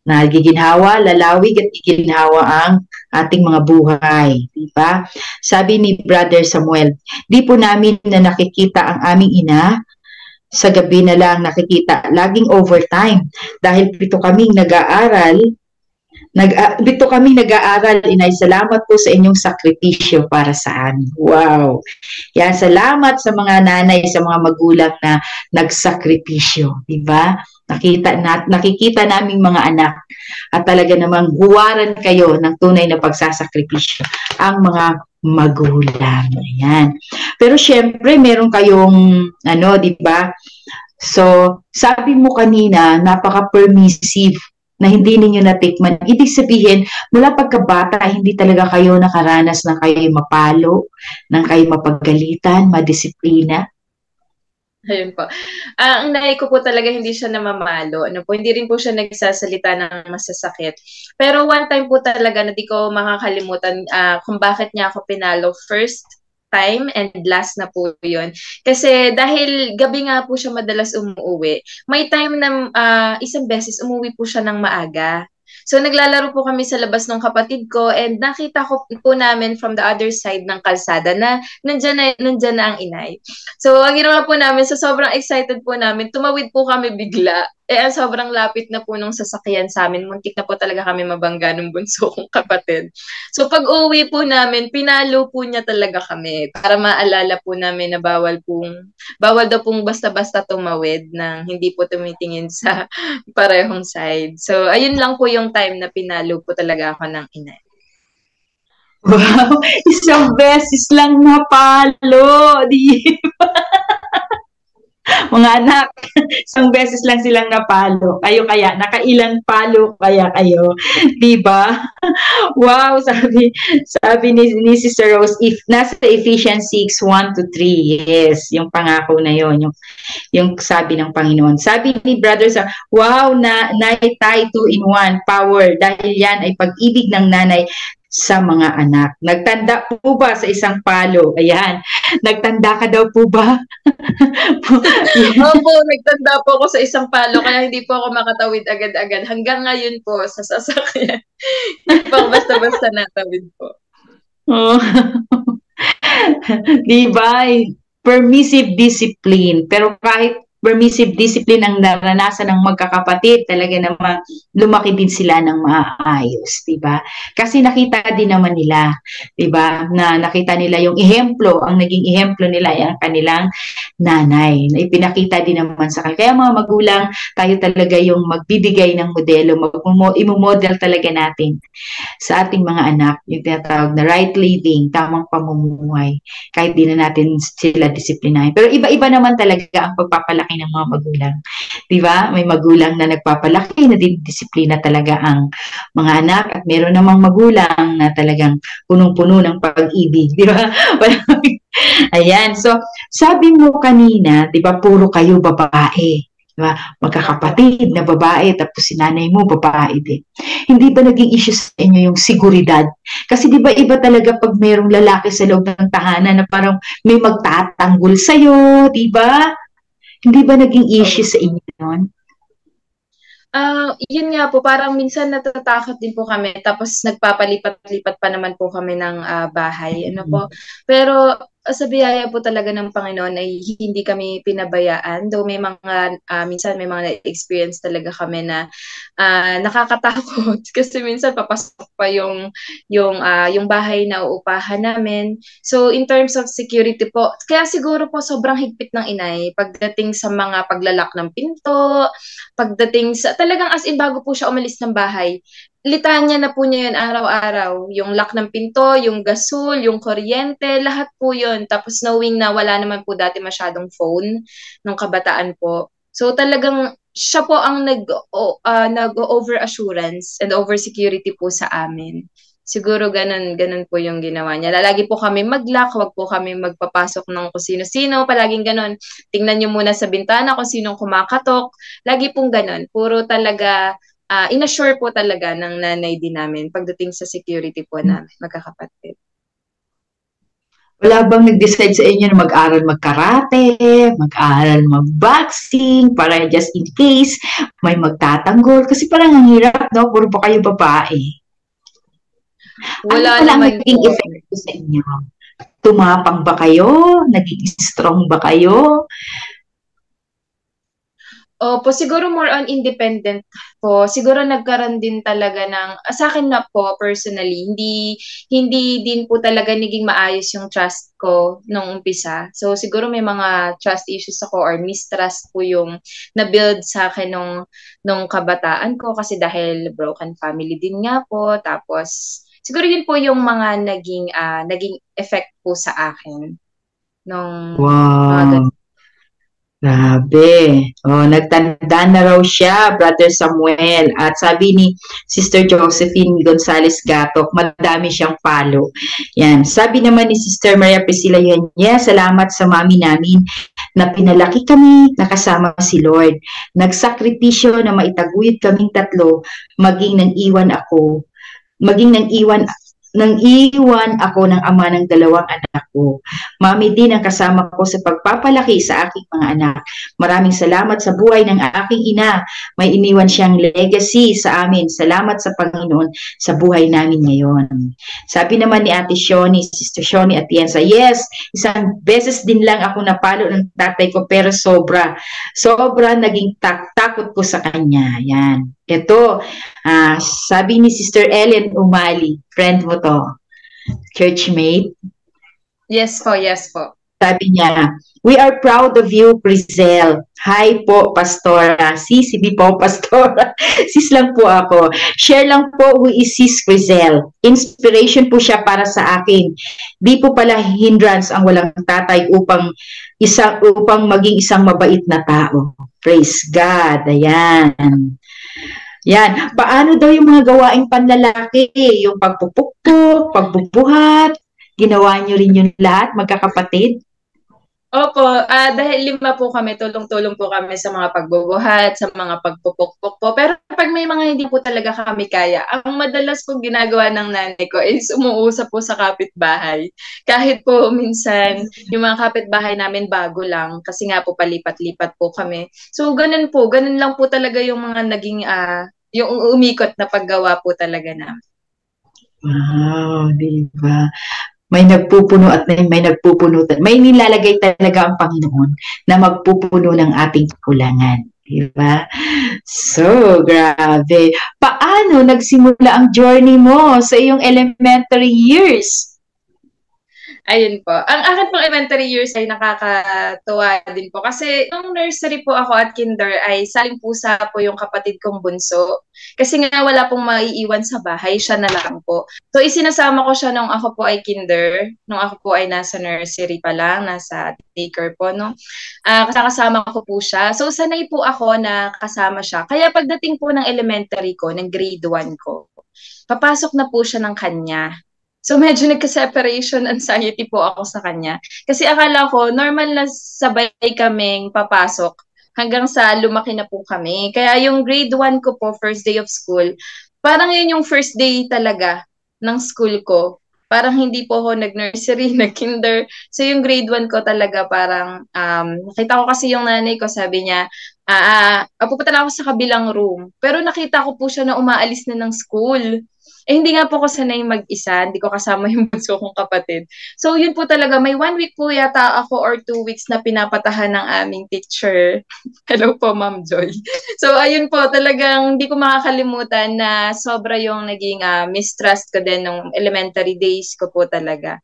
S1: na giginhawa, lalawig at giginhawa ang ating mga buhay. Diba? Sabi ni Brother Samuel, di po namin na nakikita ang aming ina, sa gabi na lang nakikita, laging overtime. Dahil pito kaming nag-aaral, Inay, salamat po sa inyong sakripisyo para sa amin. Wow! Yan, salamat sa mga nanay, sa mga magulang na nagsakripisyo. Diba? Nakikita naming mga anak at talaga namang huwaran kayo ng tunay na pagsasakripisyo ang mga magulang. Ayan. Pero syempre, meron kayong, di ba? So, sabi mo kanina, napaka-permissive na hindi ninyo natikman. Ibig sabihin, mula pagkabata, hindi talaga kayo nakaranas ng kayo mapalo, ng kayo mapagalitan, madisiplina.
S2: Ayun po. Ang nanay ko po talaga hindi siya namamalo. Ano po, hindi rin po siya nagsasalita ng masasakit. Pero one time po talaga na di ko makakalimutan kung bakit niya ako pinalo. First time and last na po yun. Kasi dahil gabi nga po siya madalas umuwi, may time na isang beses umuwi po siya ng maaga. So naglalaro po kami sa labas ng kapatid ko and nakita ko po namin from the other side ng kalsada na nandyan na ang inay. So, ang ginawa po namin, sa sobrang excited po namin, tumawid po kami bigla. Ang sobrang lapit na po nung sasakyan sa amin. Muntik na po talaga kami mabangga ng bunso kong kapatid. So, pag uwi po namin, pinalo po niya talaga kami para maalala po namin na bawal daw pong basta-basta tumawid nang hindi po tumitingin sa parehong side. So, ayun lang po yung time na pinalo po talaga ako ng ina.
S1: Wow, isang beses lang napalo, di ba? Mga anak, isang beses lang silang napalo. Kayo kaya, nakailang palo kaya kayo, di ba? Wow, sabi ni Sister Rose, if nasa Ephesians 6, 1 to 3, yes, yung pangako na yon, yung sabi ng Panginoon. Sabi ni Brother Sam, wow, naitay 2 in 1 power dahil yan ay pag-ibig ng nanay sa mga anak. Nagtanda po ba sa isang palo? Ayan. Nagtanda ka daw po ba?
S2: Opo, nagtanda po ako sa isang palo kaya hindi po ako makatawid agad-agad. Hanggang ngayon po sa sasakyan. Hindi po basta-basta natawid po.
S1: Oh. Diba? Permissive discipline. Pero kahit permissive discipline ang naranasan ng magkakapatid, talaga naman lumaki din sila ng maayos, 'di ba? Kasi nakita din naman nila, 'di ba? Na nakita nila yung ehemplo, ang naging ehemplo nila ay ang kanilang nanay. Na ipinakita din naman sa kanila. Kaya mga magulang, tayo talaga yung magbibigay ng modelo, imomodel talaga natin sa ating mga anak, yung tinatawag na right living, tamang pamumuhay, kahit di na natin sila disiplinahin. Pero iba-iba naman talaga ang pagpapalaki ng mga magulang. Di ba? May magulang na nagpapalaki, na disiplina talaga ang mga anak, at meron namang magulang na talagang punong-puno ng pag-ibig. Di ba? Ayan. So, sabi mo kanina, di ba, puro kayo babae. Diba? Magkakapatid na babae, tapos si nanay mo babae din. Hindi ba naging issue sa inyo yung seguridad? Kasi di ba iba talaga pag mayroong lalaki sa loob ng tahanan na parang may magtatanggol sa'yo, di ba? Hindi ba naging issue sa inyo nun?
S2: Yun nga po, parang minsan natatakot din po kami, tapos nagpapalipat-lipat pa naman po kami ng bahay. Ano po? Pero sa biyaya po talaga ng Panginoon ay hindi kami pinabayaan. Though may mga, minsan may mga experience talaga kami na nakakatakot kasi minsan papasok pa yung bahay na uupahan namin. So in terms of security po, kaya siguro po sobrang higpit ng inay pagdating sa mga paglalak ng pinto, pagdating sa, talagang as in bago po siya umalis ng bahay, litanya na po niya yun araw-araw. Yung lock ng pinto, yung gasol, yung kuryente, lahat po yun. Tapos knowing na wala naman po dati masyadong phone nung kabataan po. So talagang siya po ang nag-over assurance and over security po sa amin. Siguro ganun po yung ginawa niya. Lagi po kami mag-lock, wag po kami magpapasok ng kung sino-sino, palaging ganun. Tingnan niyo muna sa bintana kung sinong kumakatok. Lagi pong ganun. Puro talaga inassure po talaga ng nanay din namin pagdating sa security po namin, magkakapatid.
S1: Wala bang nag-decide sa inyo na mag-aral mag-karate, mag-aral mag-boxing, para just in case may magtatanggol? Kasi parang ang hirap, no? Puro pa kayo babae.
S2: Wala
S1: ano
S2: naman
S1: naging
S2: po.
S1: effect sa inyo? Tumapang ba kayo? Naging strong ba kayo?
S2: Opo, siguro more on independent po. Siguro nagkaroon din talaga ng, sa akin na po personally, hindi din po talaga naging maayos yung trust ko nung umpisa. So siguro may mga trust issues ako or mistrust po yung na-build sa akin nung kabataan ko kasi dahil broken family din nga po. Tapos siguro yun po yung mga naging effect po sa akin nung mga
S1: Wow. Grabe. Oh, nagtanda na raw siya, Brother Samuel. At sabi ni Sister Josephine Gonzales Gatok, madami siyang follow. Yan. Sabi naman ni Sister Maria Priscilla Yanya, salamat sa mami namin na pinalaki kami, nakasama si Lord. Nagsakripisyo na maitaguyod kaming tatlo, nang iwan ako ng ama ng dalawang anak ko. Mami din ang kasama ko sa pagpapalaki sa aking mga anak. Maraming salamat sa buhay ng aking ina. May iniwan siyang legacy sa amin. Salamat sa Panginoon sa buhay namin ngayon. Sabi naman ni Ate Shoni, Sister Shoni Atienza, yes, isang beses din lang ako napalo ng tatay ko pero sobra naging takot ko sa kanya. Yan. Ito, sabi ni Sister Ellen Umali, friend mo to, churchmate.
S2: Yes po, yes po.
S1: Sabi niya, we are proud of you, Crizel. Hi po, Pastora. Sisi po, Pastora. Sis lang po ako. Share lang po who is Sis Crizel. Inspiration po siya para sa akin. Di po pala hindrance ang walang tatay upang maging isang mabait na tao. Praise God. Ayan. Yan. Paano daw yung mga gawaing panlalaki? Yung pagpupukpok, pagbubuhat, ginawa nyo rin yung lahat, magkakapatid?
S2: Opo, dahil 5 po kami, tulong-tulong po kami sa mga pagbubuhat, sa mga pagpupukpok po. Pero pag may mga hindi po talaga kami kaya, ang madalas po ginagawa ng nanay ko is umuusap po sa kapitbahay. Kahit po minsan, yung mga kapitbahay namin bago lang, kasi nga po palipat-lipat po kami. So ganun lang po talaga yung mga naging, yung umikot na paggawa po talaga namin.
S1: Wow, di ba? May nagpupuno at may nagpupunutan. May nilalagay talaga ang Panginoon na magpupuno ng ating kulangan. Di ba? So, grabe. Paano nagsimula ang journey mo sa iyong elementary years?
S2: Ayun po. Ang akin pong elementary years ay nakakatuwa din po. Kasi nung nursery po ako at kinder ay saling pusa po yung kapatid kong bunso. Kasi nga wala pong maiiwan sa bahay, siya na lang po. So isinasama ko siya nung ako po ay kinder, nung ako po ay nasa nursery pa lang, nasa daycare po, no? Kasama ko po siya. So sanay po ako na kasama siya. Kaya pagdating po ng elementary ko, ng grade 1 ko, papasok na po siya ng kanya. So medyo nagka-separation anxiety po ako sa kanya. Kasi akala ko normal na sabay kaming papasok hanggang sa lumaki na po kami. Kaya yung grade 1 ko po, first day of school, parang yun yung first day talaga ng school ko. Parang hindi po ako nag-nursery, nag-kinder. So yung grade 1 ko talaga parang, nakita ko kasi yung nanay ko, sabi niya, pupunta na ako sa kabilang room. Pero nakita ko po siya na umaalis na ng school. Hindi nga po ako sanay mag-isa, hindi ko kasama yung bunso kong kapatid. So yun po talaga, may 1 week po yata ako or 2 weeks na pinapatahan ng aming teacher. Hello po, Ma'am Joy. So ayun po, talagang hindi ko makakalimutan na sobra yung naging mistrust ko din nung elementary days ko po talaga.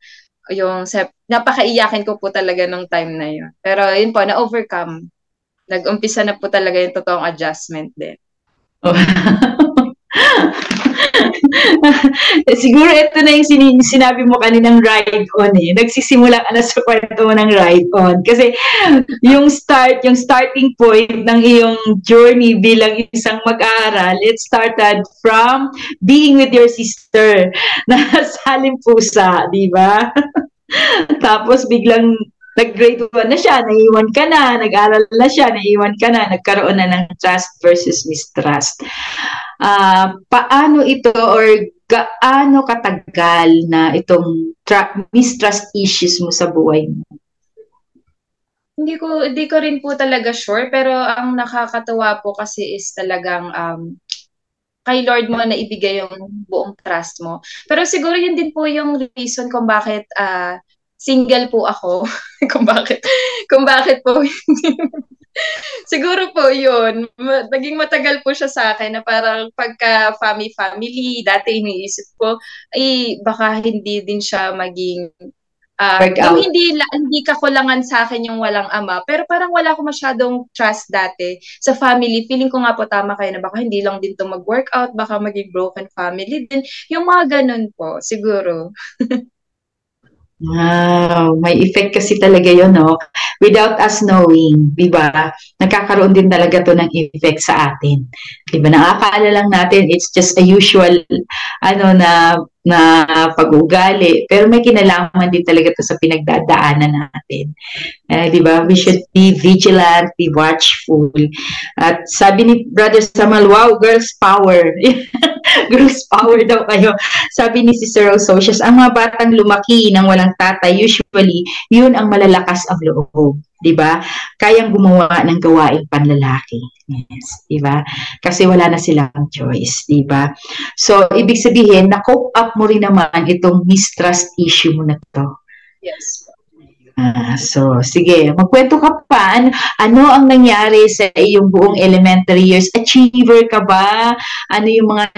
S2: Yung napakaiyakin ko po talaga nung time na yun. Pero yun po, na-overcome. Nag-umpisa na po talaga yung totoong adjustment din.
S1: Oh. Siguro ito na yung sinabi mo kaninang ride on eh. Nagsisimula ka na sa kwento mo ng ride on. Kasi yung starting point ng iyong journey bilang isang mag-aaral, it started from being with your sister na saling pusa, di ba? Tapos biglang nag-grade 1 na siya, naiiwan ka na, nag-aral na siya, naiiwan ka na, nagkaroon na ng trust versus mistrust. Paano ito or gaano katagal na itong mistrust issues mo sa buhay mo?
S2: Hindi ko rin po talaga sure, pero ang nakakatawa po kasi is talagang kay Lord mo na ibigay yung buong trust mo. Pero siguro yun din po yung reason kung bakit single po ako. kung bakit po siguro po yun, naging matagal po siya sa akin na parang pagka family, dati iniisip ko, baka hindi din siya maging, hindi kakulangan sa akin yung walang ama, pero parang wala ko masyadong trust dati sa family. Feeling ko nga po tama kayo na baka hindi lang din to mag-workout, baka maging broken family din. Yung mga ganun po, siguro.
S1: Wow, may effect kasi talaga yun, no? Without us knowing, di ba? Nagkakaroon din talaga to ng effect sa atin. Di ba? Nakakaala lang natin, it's just a usual, na pag-uugali. Pero may kinalaman din talaga to sa pinagdadaanan natin. Di ba? We should be vigilant, be watchful. At sabi ni Brother Samuel, wow, girls power. Girls power daw kayo. Sabi ni Sister Rose Socials, ang mga batang lumaki nang walang tatay, usually, yun ang malalakas ang loob. Diba? Kayang gumawa ng gawaing panlalaki. Yes, diba? Kasi wala na silang choice, diba? So, ibig sabihin, na-cope up mo rin naman itong mistrust issue mo na to.
S2: Yes.
S1: So, sige, magkwento ka pa. Ano ang nangyari sa iyong buong elementary years? Achiever ka ba? Ano yung mga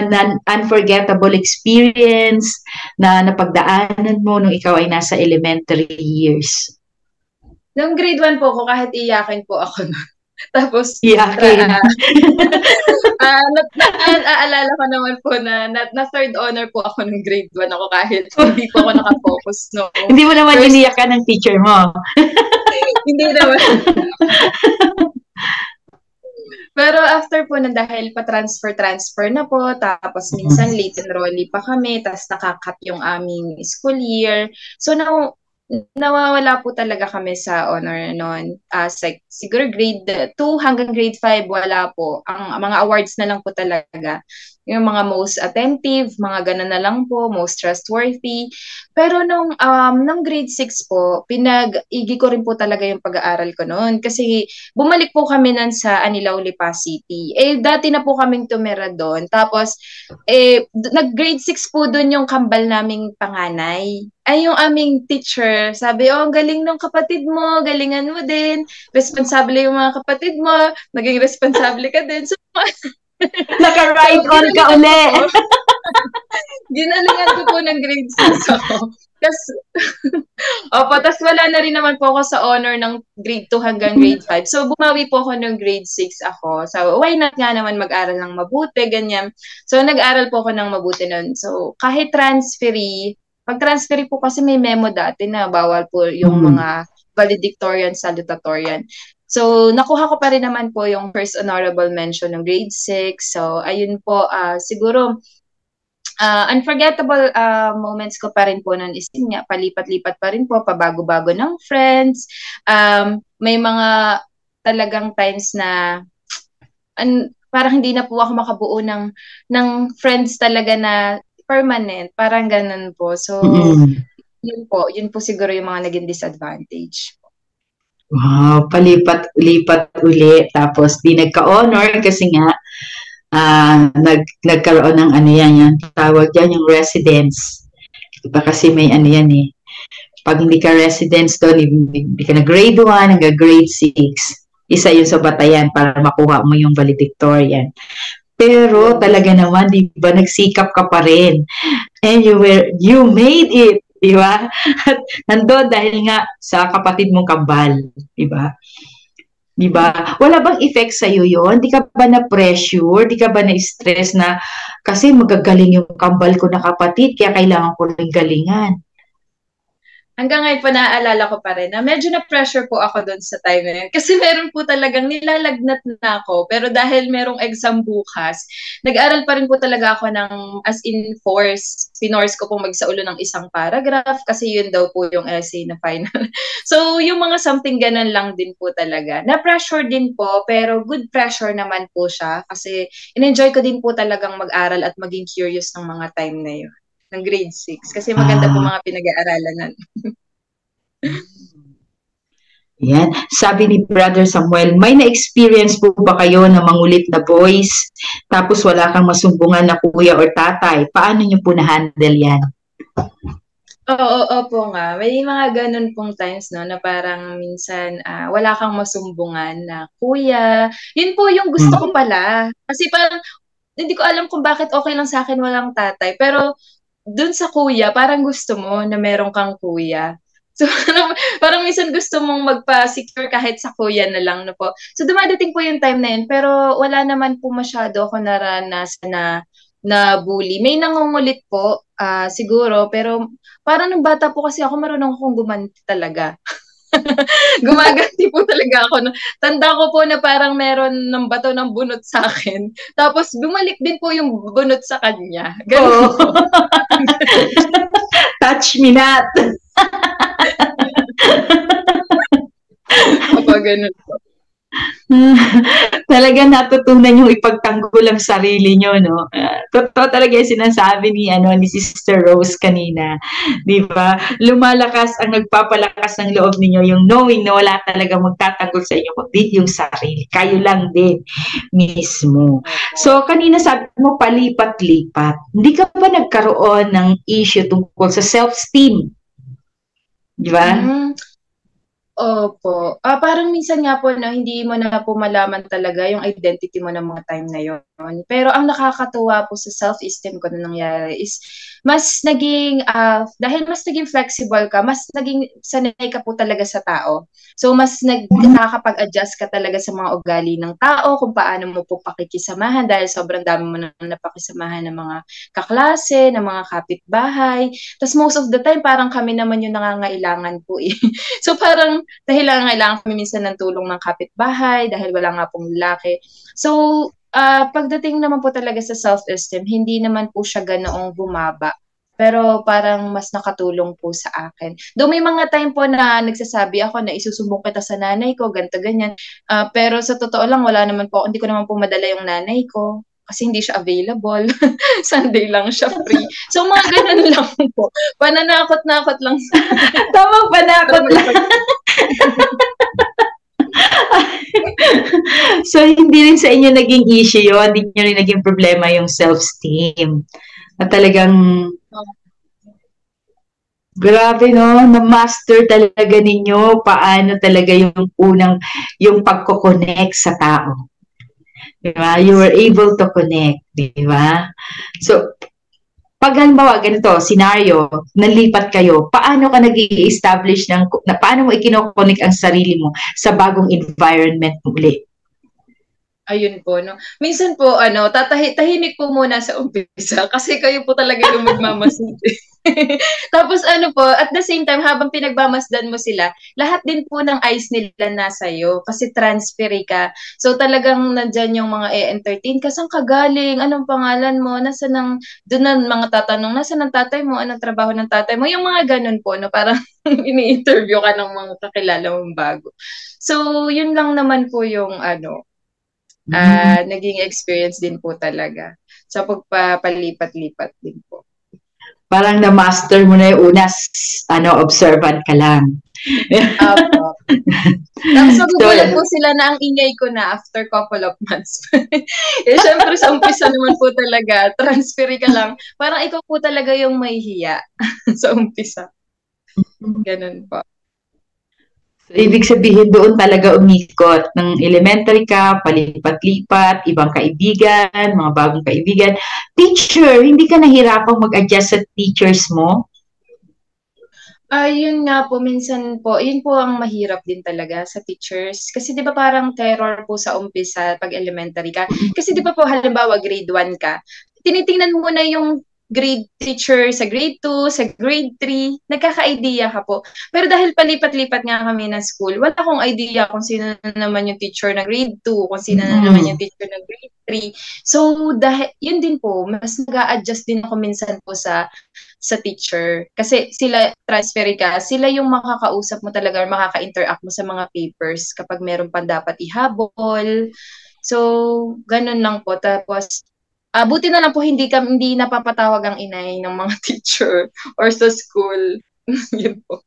S1: unforgettable experience na napagdaanan mo nung ikaw ay nasa elementary years?
S2: Nung grade 1 po ako, kahit iyakin po ako nun. Tapos,
S1: iyakin.
S2: Aalala ko naman po na third honor po ako nung grade 1 ako kahit hindi po ako nakafocus. No.
S1: Hindi mo naman iniyakan ng teacher mo.
S2: Hindi naman. Pero after po na dahil pa-transfer na po, tapos minsan late enrollee pa kami, tapos nakakat yung aming school year. So nawawala po talaga kami sa honor noon. Siguro grade 2 hanggang grade 5 wala po. Ang mga awards na lang po talaga. Yung mga most attentive, mga ganun na lang po, most trustworthy. Pero nung grade 6 po, pinag-igi ko rin po talaga yung pag-aaral ko noon. Kasi bumalik po kami nun sa Anilao, Lipa City. Dati na po kaming tumira doon. Tapos, nag-grade 6 po doon yung kambal naming panganay. Ay, yung aming teacher, sabi, ang galing ng kapatid mo, galingan mo din. Responsable yung mga kapatid mo, naging responsable ka din. So,
S1: naka-ride on ka uli.
S2: Ginalingan ko po ng grade 6 ako. Tapos wala na rin naman po ako sa honor ng grade 2 hanggang grade 5. So, bumawi po ako ng grade 6 ako. So, why not nga naman mag-aral ng mabuti, ganyan. So, nag-aral po ako ng mabuti nun. So, kahit pag-transferi po kasi may memo dati na bawal po yung mga valedictorian, salutatorian. So, nakuha ko pa rin naman po yung first honorable mention ng grade 6. So, ayun po, siguro, unforgettable moments ko pa rin po nun is yun nga, palipat-lipat pa rin po, pabago-bago ng friends. May mga talagang times na parang hindi na po ako makabuo ng friends talaga na permanent. Parang ganun po. So, yun po siguro yung mga naging disadvantage.
S1: Wow, palipat-lipat uli. Tapos di nagka-honor kasi nga nagkaroon ng yan, tawag dyan yung residence. Diba kasi may yan eh. Pag hindi ka residence doon, hindi ka na grade 1 hanggang grade 6, isa yun sa batayan para makuha mo yung valedictorian. Pero talaga naman, di ba, nagsikap ka pa rin. And you made it. Diba? At nandoon dahil nga sa kapatid mong kambal. Diba? Diba? Wala bang effect sa'yo yun? Di ka ba na-pressure? Di ka ba na-stress na kasi magagaling yung kambal ko na kapatid kaya kailangan ko rin galingan?
S2: Hanggang ngayon po naaalala ko pa rin na medyo na-pressure po ako doon sa time na yun. Kasi meron po talagang nilalagnat na ako. Pero dahil merong exam bukas, nag-aral pa rin po talaga ako ng as in force. Pinorse ko pong magsaulo ng isang paragraph kasi yun daw po yung essay na final. So yung mga something ganun lang din po talaga. Na-pressure din po pero good pressure naman po siya. Kasi in-enjoy ko din po talagang mag-aral at maging curious ng mga time na yun. Ng grade 6. Kasi maganda po mga pinag-aaralan nun.
S1: Yan. Sabi ni Brother Samuel, may na-experience po ba kayo na mangulit na boys tapos wala kang masumbungan na kuya or tatay? Paano nyo po na-handle yan?
S2: Opo nga. May mga ganun pong times no, na parang minsan wala kang masumbungan na kuya. Yun po yung gusto ko pala. Kasi parang hindi ko alam kung bakit okay lang sa akin walang tatay. Pero dun sa kuya, parang gusto mo na meron kang kuya. So, parang minsan gusto mong magpa-secure kahit sa kuya na lang na po. So, dumadating po yung time na yun. Pero wala naman po masyado ako naranasan na bully. May nangungulit po, siguro, pero parang nung bata po kasi ako, marunong akong gumanti talaga. Gumaganti po talaga ako. Tanda ko po na parang meron ng bato ng bunot sa akin. Tapos bumalik din po yung bunot sa kanya. Ganun
S1: Oo.
S2: po.
S1: Touch me not.
S2: Opo, ganun po.
S1: Talagang natutunan yung ipagtanggol ang sarili nyo, no? Totoo talaga yung sinasabi ni Sister Rose kanina. Di ba? Lumalakas ang nagpapalakas ng loob ninyo, yung knowing na wala talaga magtatanggol sa inyo, kundi yung sarili. Kayo lang din mismo. So, kanina sabi mo, palipat-lipat. Hindi ka ba nagkaroon ng issue tungkol sa self-esteem? Di ba?
S2: Opo. Parang minsan nga po no, hindi mo na po malaman talaga yung identity mo ng mga time na yon. Pero ang nakakatuwa po sa self-esteem ko na nangyari is mas naging, dahil mas naging flexible ka, mas naging sanay ka po talaga sa tao. So mas nakakapag-adjust ka talaga sa mga ugali ng tao, kung paano mo po pakikisamahan dahil sobrang dami mo na napakisamahan ng mga kaklase, ng mga kapitbahay. Tapos most of the time, parang kami naman yung nangangailangan po eh. So parang dahil kailangan kami minsan ng tulong ng kapitbahay dahil wala nga pong lalaki. So, pagdating naman po talaga sa self-esteem, hindi naman po siya ganoong bumaba. Pero parang mas nakatulong po sa akin. Though may mga time po na nagsasabi ako na isusumbong kita sa nanay ko, ganito, ganyan. Pero sa totoo lang, wala naman po, hindi ko naman po madala yung nanay ko kasi hindi siya available. Sunday lang siya free. So, mga ganun lang po. Pananakot-nakot lang.
S1: Tamang panakot lang. So, hindi rin sa inyo naging issue yun. Hindi nyo rin naging problema yung self-esteem. At talagang, grabe no, na-master talaga ninyo paano talaga yung pagko-connect sa tao. Diba? You were able to connect. Diba? So, pag halimbawa, ganito, scenario, nalipat kayo, paano ka nag-i-establish paano mo ikinokonik ang sarili mo sa bagong environment ulit?
S2: Ayun po, no. Minsan po, tahimik po muna sa umpisa kasi kayo po talaga yung magmamasid. Tapos at the same time, habang pinagmamasdan mo sila, lahat din po ng eyes nila nasa iyo kasi transferi ka. So talagang nandyan yung mga entertain ka, saan ka galing? Anong pangalan mo? Doon na mga tatanong, nasaan ang tatay mo? Anong trabaho ng tatay mo? Yung mga ganun po, no, parang ini-interview ka ng mga kakilala mong bago. So, yun lang naman po yung naging experience din po talaga sa pagpapalipat-lipat din po.
S1: Parang na-master mo na yung observant ka lang.
S2: Opo. Tapos magugulat po sila na ang ingay ko na after couple of months. Syempre sa umpisa naman po talaga, transferi ka lang. Parang ikaw po talaga yung may hiya sa umpisa. Ganun po.
S1: So, ibig sabihin doon talaga umikot ng elementary ka, palipat-lipat, ibang kaibigan, mga bagong kaibigan. Teacher, hindi ka nahirapang mag-adjust sa teachers mo?
S2: Yun nga po, minsan po, yun po ang mahirap din talaga sa teachers. Kasi di ba parang terror po sa umpisa pag elementary ka. Kasi di ba po halimbawa grade 1 ka, tinitingnan mo na yung grade teacher sa grade 2, sa grade 3, nagkaka-idea ka po. Pero dahil palipat-lipat nga kami ng school, wala akong idea kung sino naman yung teacher na grade 2, kung sino naman yung teacher na grade 3. So, dahil, yun din po, mas nag-a-adjust din ako minsan po sa teacher. Kasi sila, transferi ka, sila yung makakausap mo talaga or makaka-interact mo sa mga papers kapag meron pa dapat ihabol. So, ganun lang po. Tapos, buti na lang po hindi napapatawag ang inay ng mga teacher or sa school. Yun po.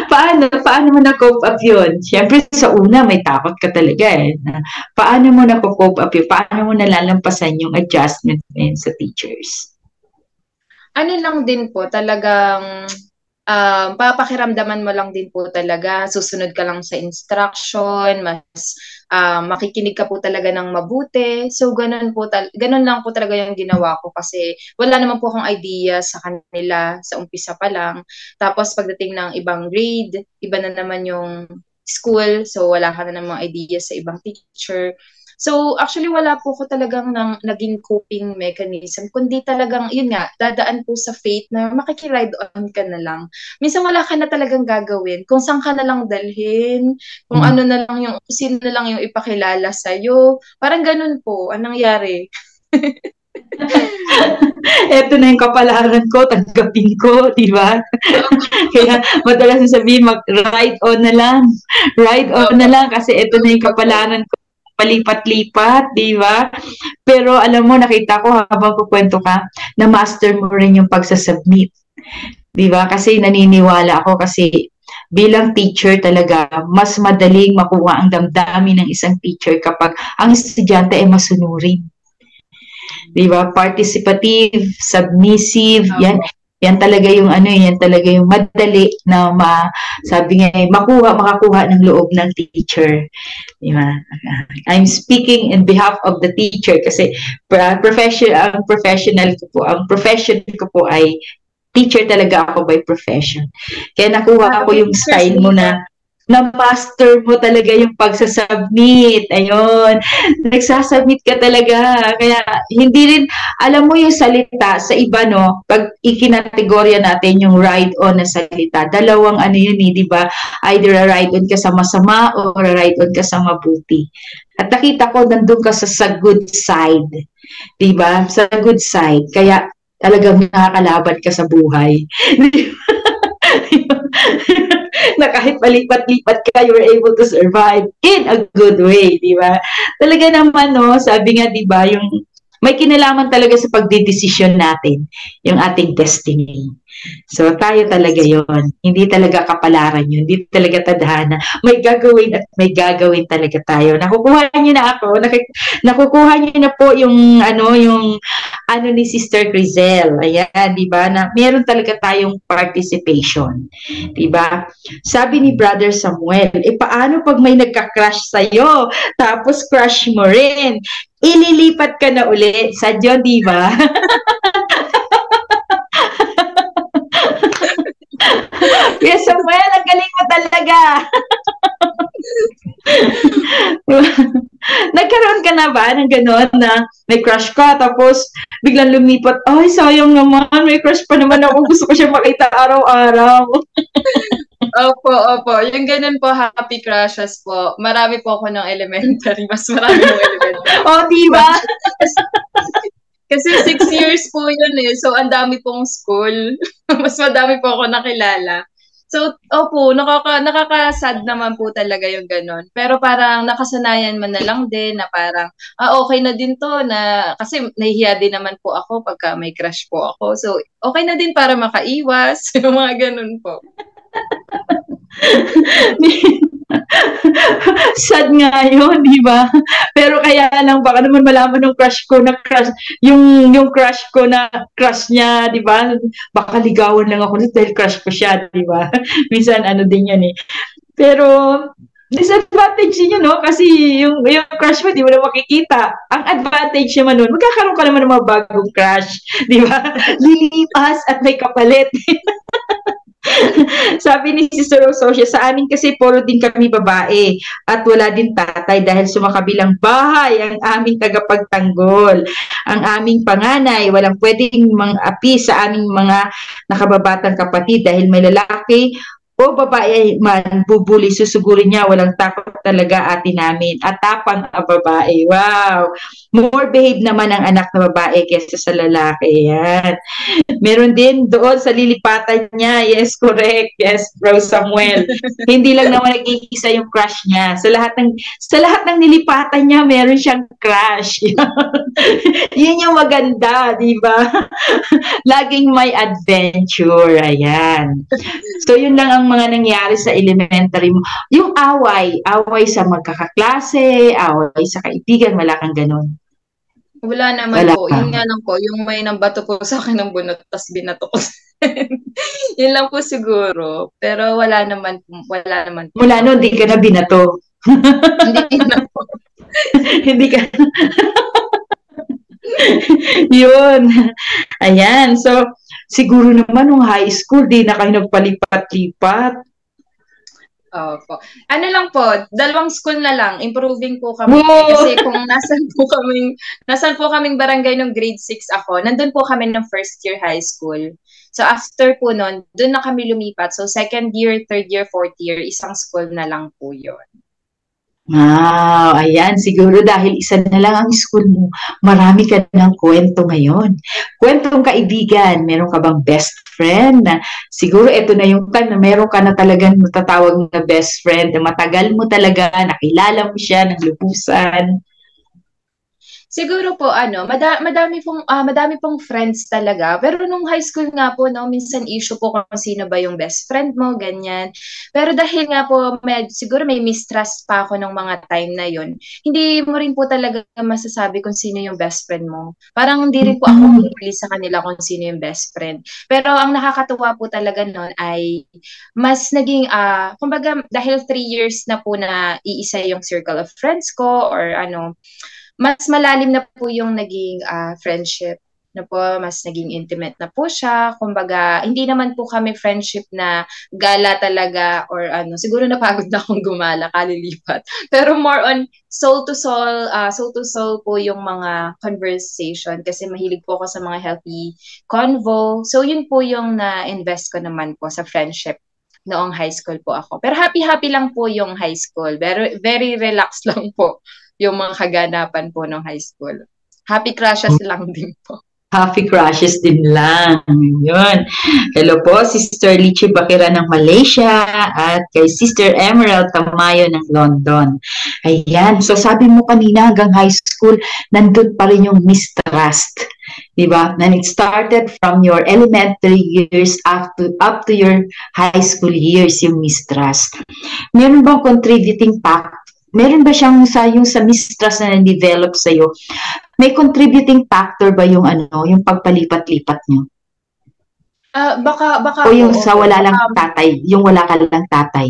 S1: Paano mo na-cope up yun? Siyempre, sa una, may takot ka talaga eh. Paano mo na-cope up yun? Paano mo nalalampasan yung adjustment sa teachers?
S2: Ano lang din po, talagang papakiramdaman mo lang din po talaga, susunod ka lang sa instruction, mas makikinig ka po talaga ng mabuti. So ganun lang po talaga yung ginawa ko kasi wala naman po akong idea sa kanila sa umpisa pa lang. Tapos pagdating ng ibang grade, iba na naman yung school, so wala ka na namang idea sa ibang teacher. So, actually, wala po ko talagang naging coping mechanism, kundi talagang, yun nga, dadaan po sa fate na makikiride on ka na lang. Minsan wala ka na talagang gagawin, kung saan ka na lang dalhin, kung ano na lang yung, sino na lang yung ipakilala sa'yo. Parang ganun po, ang nangyari.
S1: Eto na yung kapalaran ko, tanggapin ko, di ba? Kaya madalas sabihin, mag-ride on na lang. Ride on na lang kasi eto na yung kapalaran ko, palipat-lipat, di ba? Pero alam mo, nakita ko habang kukwento ka, na master mo rin yung pagsasubmit. Di ba? Kasi naniniwala ako kasi bilang teacher talaga, mas madaling makuha ang damdamin ng isang teacher kapag ang estudyante ay masunurin. Di ba? Participative, submissive, yan talaga yung yan talaga yung madali na sabi nga makakuha ng loob ng teacher. Di ba? I'm speaking in behalf of the teacher kasi ang profession ko po ay teacher talaga ako by profession. Kaya nakuha ko yung style mo na master mo talaga yung pagsasubmit. Ayun. Nagsasubmit ka talaga. Kaya hindi rin, alam mo yung salita sa iba, no? Pag ikinategorya natin yung ride-on na salita, dalawang yun di ba? Either a ride-on ka sa masama or a ride-on ka sa mabuti. At nakita ko, nandun ka sa good side. Di ba? Sa good side. Kaya talagang nakakalaban ka sa buhay. Na kahit palipat-lipat ka, you were able to survive in a good way, di ba? Talaga naman, no, sabi nga, di ba, yung may kinalaman talaga sa pagdidesisyon natin, yung ating destiny. So, tayo talaga yon. Hindi talaga kapalaran yun. Hindi talaga tadhana. May gagawin at may gagawin talaga tayo. Nakukuha niyo na ako. Nakukuha niyo na po yung ni Sister Crizel. Ayan, di ba? Na meron talaga tayong participation. Di ba? Sabi ni Brother Samuel, paano pag may nagka-crush sa'yo? Tapos crush mo rin. Ililipat ka na uli sa Diyon, di ba? Yes, Samuel, ang galing mo talaga. Nagkaroon ka na ba ng gano'n na may crush ka tapos biglang lumipat, ay sayang naman, may crush pa naman ako, gusto ko siya makita araw-araw.
S2: Opo. Yung ganun po, happy crushes po. Marami po ako ng elementary. Mas marami ng elementary.
S1: Diba?
S2: Kasi 6 years po yun eh. So, ang dami pong school. Mas madami po ako nakilala. So, opo, nakaka-sad naman po talaga yung ganun. Pero parang nakasanayan mo na lang din na parang, okay na din to na, kasi nahihiya din naman po ako pagka may crush po ako. So, okay na din para makaiwas. Yung mga ganun po.
S1: Sad nga yun, di ba? Pero kaya lang, baka naman malaman ng crush ko na crush, yung crush ko na crush niya, di ba? Baka ligawan lang ako dahil crush ko siya, di ba? Minsan din yan eh. Pero, disadvantage niyo, no? Kasi yung crush mo, di mo na makikita. Ang advantage naman nun, magkakaroon ka naman ng mga bagong crush, di ba? Lilipas at may kapalit. Sabi ni Sister Rosocia, sa amin kasi puro din kami babae at wala din tatay dahil sumakabilang bahay ang aming tagapagtanggol. Ang aming panganay, walang pwedeng mang-api sa aming mga nakababatang kapatid dahil may lalaki o babae man bubuli, susugurin niya, walang takot talaga ate namin. At tapang ang babae. Wow! More behave naman ang anak na babae kaysa sa lalaki. Yan. Meron din doon sa lilipatan niya. Yes, correct. Yes, Bro Samuel. Hindi lang naman nag-iisa yung crush niya. Sa lahat ng nilipatan niya, meron siyang crush. Yun yung maganda, di ba? Laging may adventure. Ayan. So, yun lang ang mga nangyari sa elementary mo. Yung away sa magkakaklase, away sa kaibigan, wala kang ganun.
S2: Wala naman po. Yun nga lang po, yung may nambato po sa akin ng bunot, tas binato ko. Yun lang po siguro. Pero wala naman.
S1: Mula noon, di ka na binato.
S2: Hindi na po.
S1: Hindi ka. Yun. Ayan. So, siguro naman nung high school, di na kayo nagpalipat-lipat.
S2: Opo. Ano lang po, dalawang school na lang, improving po kami.
S1: Wow!
S2: Kasi kung nasan po kaming barangay nung grade 6 ako, nandun po kami ng first year high school. So after po nun, dun na kami lumipat. So second year, third year, fourth year, isang school na lang po yun.
S1: Wow, ayan, siguro dahil isa na lang ang school mo, marami ka ng kwento ngayon. Kwentong kaibigan, meron ka bang best friend na siguro ito na yung time na meron ka na talagang matatawag na best friend na matagal mo talaga, nakilala mo siya ng lubusan.
S2: Siguro po madami pong friends talaga. Pero nung high school nga po no, minsan issue po kung sino ba yung best friend mo, ganyan. Pero dahil nga po siguro may mistrust pa ako nung mga time na yon. Hindi mo rin po talaga masasabi kung sino yung best friend mo. Parang hindi rin po ako
S1: Mm.
S2: pipili sa kanila kung sino yung best friend. Pero ang nakakatuwa po talaga noon ay mas naging kumbaga dahil 3 years na po na iisa yung circle of friends ko or ano, mas malalim na po yung naging friendship na po, mas naging intimate na po siya. Kumbaga, hindi naman po kami friendship na gala talaga or ano, siguro napagod na akong gumala, kalilipat. Pero more on soul to soul po yung mga conversation kasi mahilig po ako sa mga healthy convo. So, yun po yung na-invest ko naman po sa friendship noong high school po ako. Pero happy-happy lang po yung high school. Very, very relaxed lang po yung mga kaganapan po ng high school. Happy crushes lang din po.
S1: Happy crushes din lang. Yun. Hello po, Sister Lichi Bakira ng Malaysia at kay Sister Emerald Tamayo ng London. Ayan. So sabi mo kanina hanggang high school, nandun pa rin yung mistrust. Diba? And it started from your elementary years up to your high school years, yung mistrust. Meron bang contributing factor? Meron ba siyang yung sa mistrust na na-develop sa'yo? May contributing factor ba yung yung pagpalipat-lipat niyo?
S2: Baka
S1: O
S2: po,
S1: yung sa
S2: opo.
S1: wala lang tatay, yung wala ka lang tatay?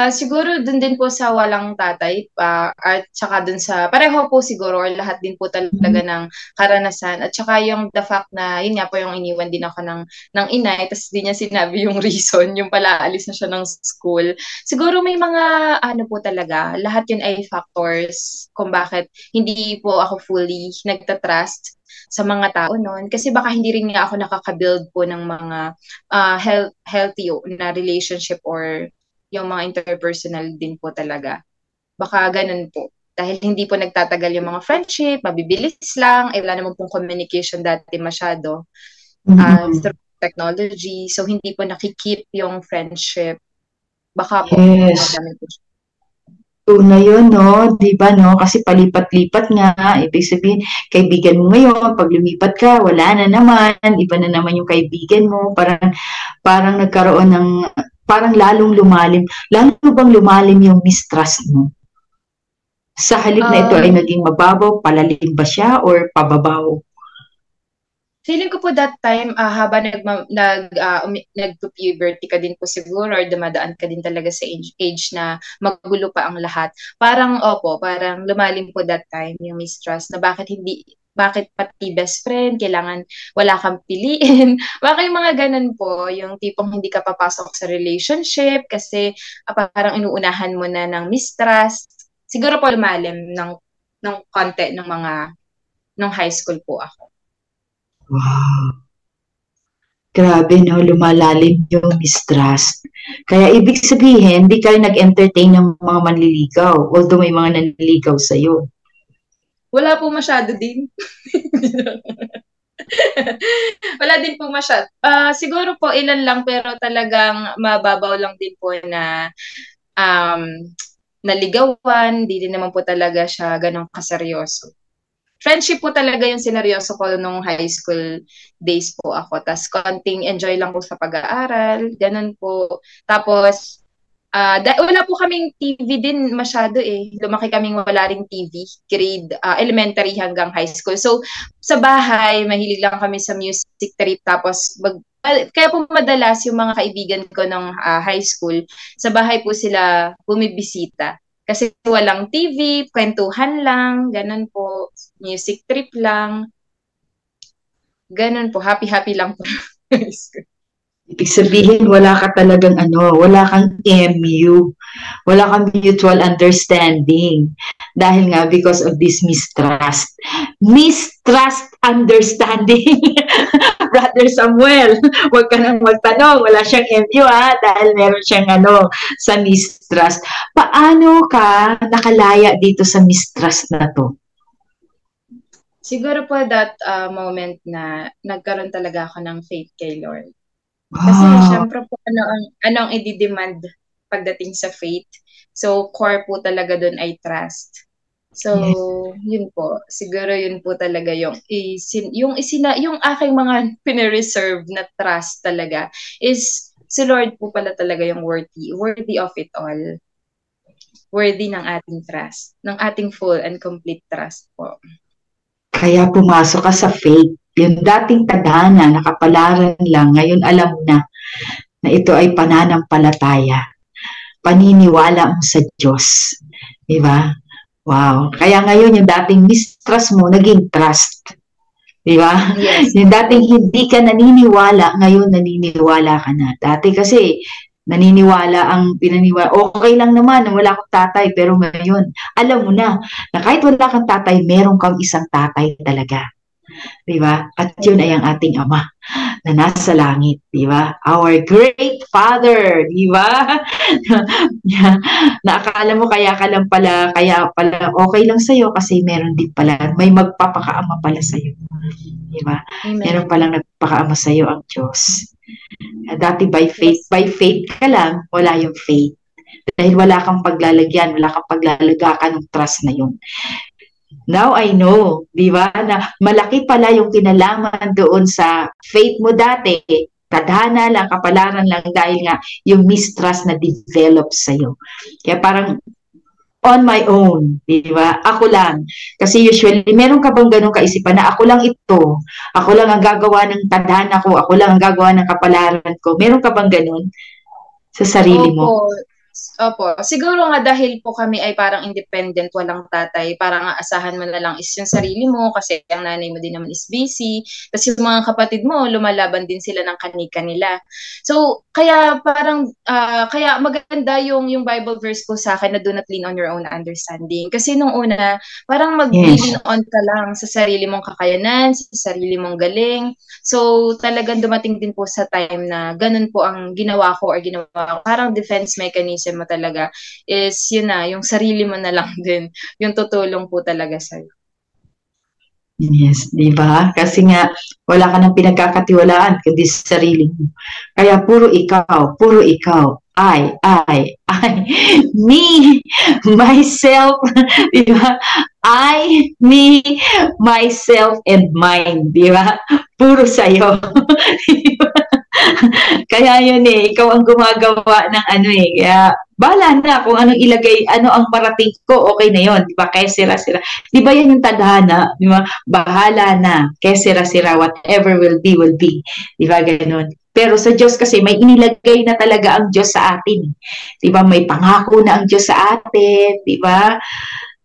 S2: Siguro dun din po sa walang tatay pa at saka dun sa pareho po siguro or lahat din po talaga ng karanasan at saka yung the fact na yun nga po yung iniwan din ako ng inay tapos di niya sinabi yung reason yung pala alis na siya ng school. Siguro may mga ano po talaga lahat yun ay factors kung bakit hindi po ako fully nagtatrust sa mga tao noon kasi baka hindi rin nga ako nakaka-build po ng mga healthy na relationship or yung mga interpersonal din po talaga. Baka ganun po. Dahil hindi po nagtatagal yung mga friendship, mabibilis lang, wala naman pong communication dati masyado
S1: Mm-mm.
S2: through technology. So, hindi po nakikip yung friendship. Baka po,
S1: Yes.
S2: madami po siya.
S1: True na yun, no? Di ba, no? Kasi palipat-lipat nga. Ibig sabihin, kaibigan mo ngayon, pag lumipat ka, wala na naman. Iba na naman yung kaibigan mo. Parang nagkaroon ng, parang lalong lumalim. Lalo bang lumalim yung mistrust mo? Sa halip na ito ay
S2: Um,
S1: naging mababaw, palalim ba siya or pababaw?
S2: Feeling ko po that time, habang nag-puberty ka din po siguro or dumadaan ka din talaga sa age na magulo pa ang lahat. Parang lumalim po that time yung mistrust na bakit pati best friend, kailangan wala kang piliin. Baka yung mga ganun po, yung tipong hindi ka papasok sa relationship kasi parang inuunahan mo na ng mistrust. Siguro po lumalim ng konti ng high school po ako.
S1: Wow. Grabe, no? Lumalalim yung mistrust. Kaya ibig sabihin, hindi kayo nag-entertain ng mga manliligaw. Although may mga nanliligaw sa'yo.
S2: Wala po masyado din. Wala din po masyado. Siguro po ilan lang pero talagang mababaw lang din po na um, naligawan. Di din naman po talaga siya ganong kaseryoso. Friendship po talaga yung sineryoso ko nung high school days po ako. Tapos konting enjoy lang po sa pag-aaral. Ganun po. Tapos wala po kaming TV din masyado eh. Lumaki kaming wala ring TV, grade elementary hanggang high school. So, sa bahay, mahilig lang kami sa music trip. Tapos, kaya po madalas yung mga kaibigan ko ng high school, sa bahay po sila bumibisita. Kasi walang TV, kwentuhan lang, ganun po, music trip lang, ganun po, happy-happy lang po. High school.
S1: Ibig sabihin, wala ka talagang wala kang MU. Wala kang mutual understanding. Dahil nga, because of this mistrust. Mistrust understanding. Brother Samuel, huwag ka nang magtanong. Wala siyang MU dahil meron siyang sa mistrust. Paano ka nakalaya dito sa mistrust na to?
S2: Siguro po that moment na nagkaroon talaga ako ng faith kay Lord. Kasi syempre po ano ang i-demand pagdating sa faith. So core po talaga doon ay trust. So yun po, siguro yun po talaga yung yung aking mga pine-reserve na trust talaga is si Lord po pala talaga yung worthy of it all. Worthy ng ating trust, ng ating full and complete trust po.
S1: Kaya pumasok ka sa faith. Yung dating tadhana, nakapalaran lang, ngayon alam mo na ito ay pananampalataya. Paniniwala mo sa Diyos. Diba? Wow. Kaya ngayon yung dating mistrust mo, naging trust. Diba?
S2: Yes.
S1: Yung dating hindi ka naniniwala, ngayon naniniwala ka na. Dati kasi, pinaniwala, okay lang naman, wala akong tatay, pero ngayon, alam mo na kahit wala kang tatay, meron kang isang tatay talaga. Diba? At yun ay ang ating Ama na nasa langit, diba? Our great Father, diba? Na akala mo kaya pala okay lang sa'yo kasi meron din pala, may magpapakaama pala sa'yo. Diba?
S2: Amen.
S1: Meron palang nagpapakaama sa'yo ang Diyos. Dati by faith ka lang, wala yung faith. Dahil wala kang paglalagyan, wala kang paglalagakan ng trust na yun. Now I know, di ba, na malaki pala yung kinalaman doon sa faith mo dati. Tadhana lang, kapalaran lang dahil nga yung mistrust na develop sa'yo. Kaya parang on my own, di ba? Ako lang. Kasi usually, meron ka bang ganun kaisipan na ako lang ito, ako lang ang gagawa ng tadhana ko, ako lang ang gagawa ng kapalaran ko. Meron ka bang ganun sa sarili mo?
S2: Opo. Siguro nga dahil po kami ay parang independent, walang tatay, parang aasahan mo na lang is yung sarili mo kasi ang nanay mo din naman is busy. Tapos yung mga kapatid mo, lumalaban din sila ng kanika-nila. So, kaya parang, kaya maganda yung Bible verse po sa akin na do not lean on your own understanding. Kasi nung una, parang mag-lean on ka lang sa sarili mong kakayanan, sa sarili mong galing. So, talagang dumating din po sa time na ganun po ang ginawa ko. Parang defense mechanism mo talaga is yun na, yung sarili mo na lang din, yung tutulong po talaga sa'yo.
S1: Yes, di ba? Kasi nga, wala ka nang pinagkakatiwalaan kundi sa sarili mo. Kaya puro ikaw, I, me, myself, di ba? I, me, myself, and mine, di ba? Puro sa'yo. Kaya yun ikaw ang gumagawa ng kaya bahala na kung anong ilagay, ano ang parating ko, okay na yun, di ba? Kaya sira-sira. Di ba yan yung tadhana? Di ba? Bahala na, kaya sira-sira, whatever will be. Di ba? Ganun. Pero sa Diyos kasi may inilagay na talaga ang Diyos sa atin. Di ba? May pangako na ang Diyos sa atin. Di ba?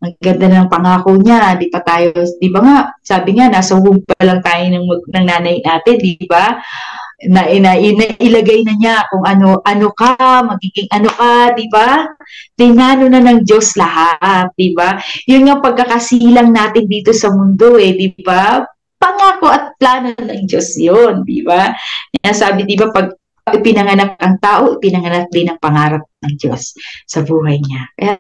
S1: Ang ganda ng pangako niya. Di ba nga, sabi nga, nasa womb pa lang tayo ng nanay natin, di ba? Ilagay na niya kung ano ka, magiging ano ka, di ba? Tinano na ng Diyos lahat, di ba? Yun nga pagkakasilang natin dito sa mundo di ba? Pangako at plano ng Diyos yun, di ba? Sabi, di ba, pag ipinanganak ang tao, ipinanganak din ang pangarap ng Diyos sa buhay niya. Kaya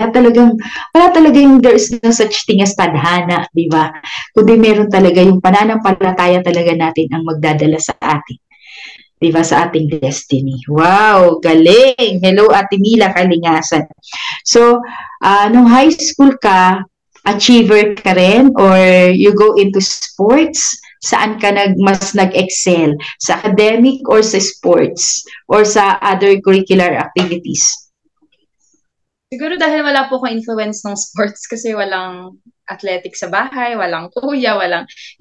S1: wala talagang there's no such thing as tadhana, di ba? Kundi meron talaga yung pananampalataya talaga natin ang magdadala sa atin. Diba, sa ating destiny. Wow, galing! Hello, Ate Mila Kalingasan. So, nung high school ka, achiever ka rin or you go into sports? Saan ka mas nag-excel? Sa academic or sa sports? Or sa other curricular activities?
S2: Siguro dahil wala po akong influence ng sports kasi walang athletic sa bahay, walang kuya,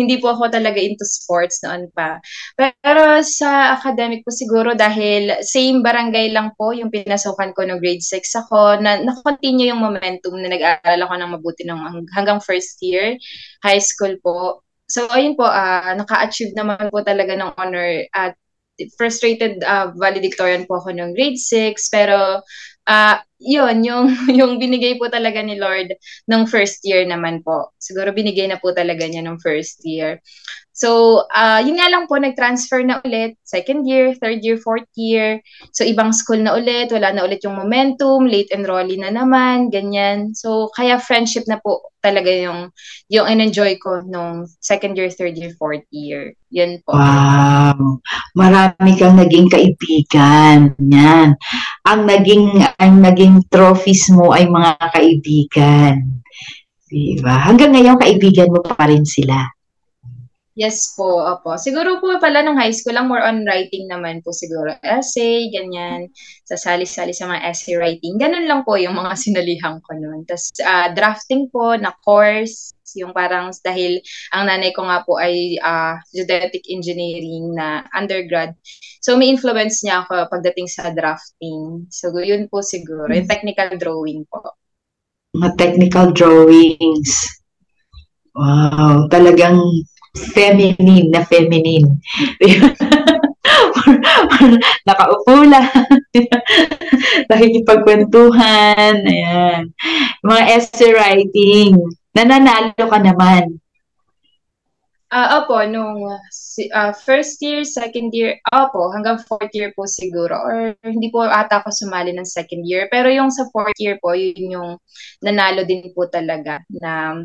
S2: hindi po ako talaga into sports noon pa. Pero sa academic po siguro dahil same barangay lang po yung pinasukan ko no grade 6 ako, na-continue yung momentum na nag-aaral ako ng mabuti hanggang first year, high school po. So ayun po, naka-achieve naman po talaga ng honor at frustrated valedictorian po ako ng grade 6, pero yun, yung binigay po talaga ni Lord ng first year naman po. Siguro binigay na po talaga niya ng first year. So, yun nga lang po, nag-transfer na ulit, second year, third year, fourth year. So, ibang school na ulit, wala na ulit yung momentum, late enrollee na naman, ganyan. So, kaya friendship na po talaga yung in-enjoy ko nung second year, third year, fourth year. Yun po.
S1: Wow! Marami kang naging kaibigan. Yan. Ang naging trophies mo ay mga kaibigan. Diba? Hanggang ngayon, kaibigan mo pa rin sila.
S2: Yes po, opo. Siguro po pala nung high school lang, more on writing naman po siguro. Essay, ganyan. Sasali-sali sa mga essay writing. Ganun lang po yung mga sinalihan ko noon. Tapos drafting po na course, yung parang dahil ang nanay ko nga po ay genetic engineering na undergrad. So may influence niya ako pagdating sa drafting. So yun po siguro, yung technical drawing po.
S1: Mga technical drawings. Wow, talagang feminine na feminine. Nakaupo lang. Nakikipagkwentuhan. Ayan. Mga essay writing. Nananalo ka naman.
S2: Opo, nung first year, second year, opo, hanggang fourth year po siguro. Or hindi po ata ako sumali ng second year. Pero yung sa fourth year po, yun yung nanalo din po talaga na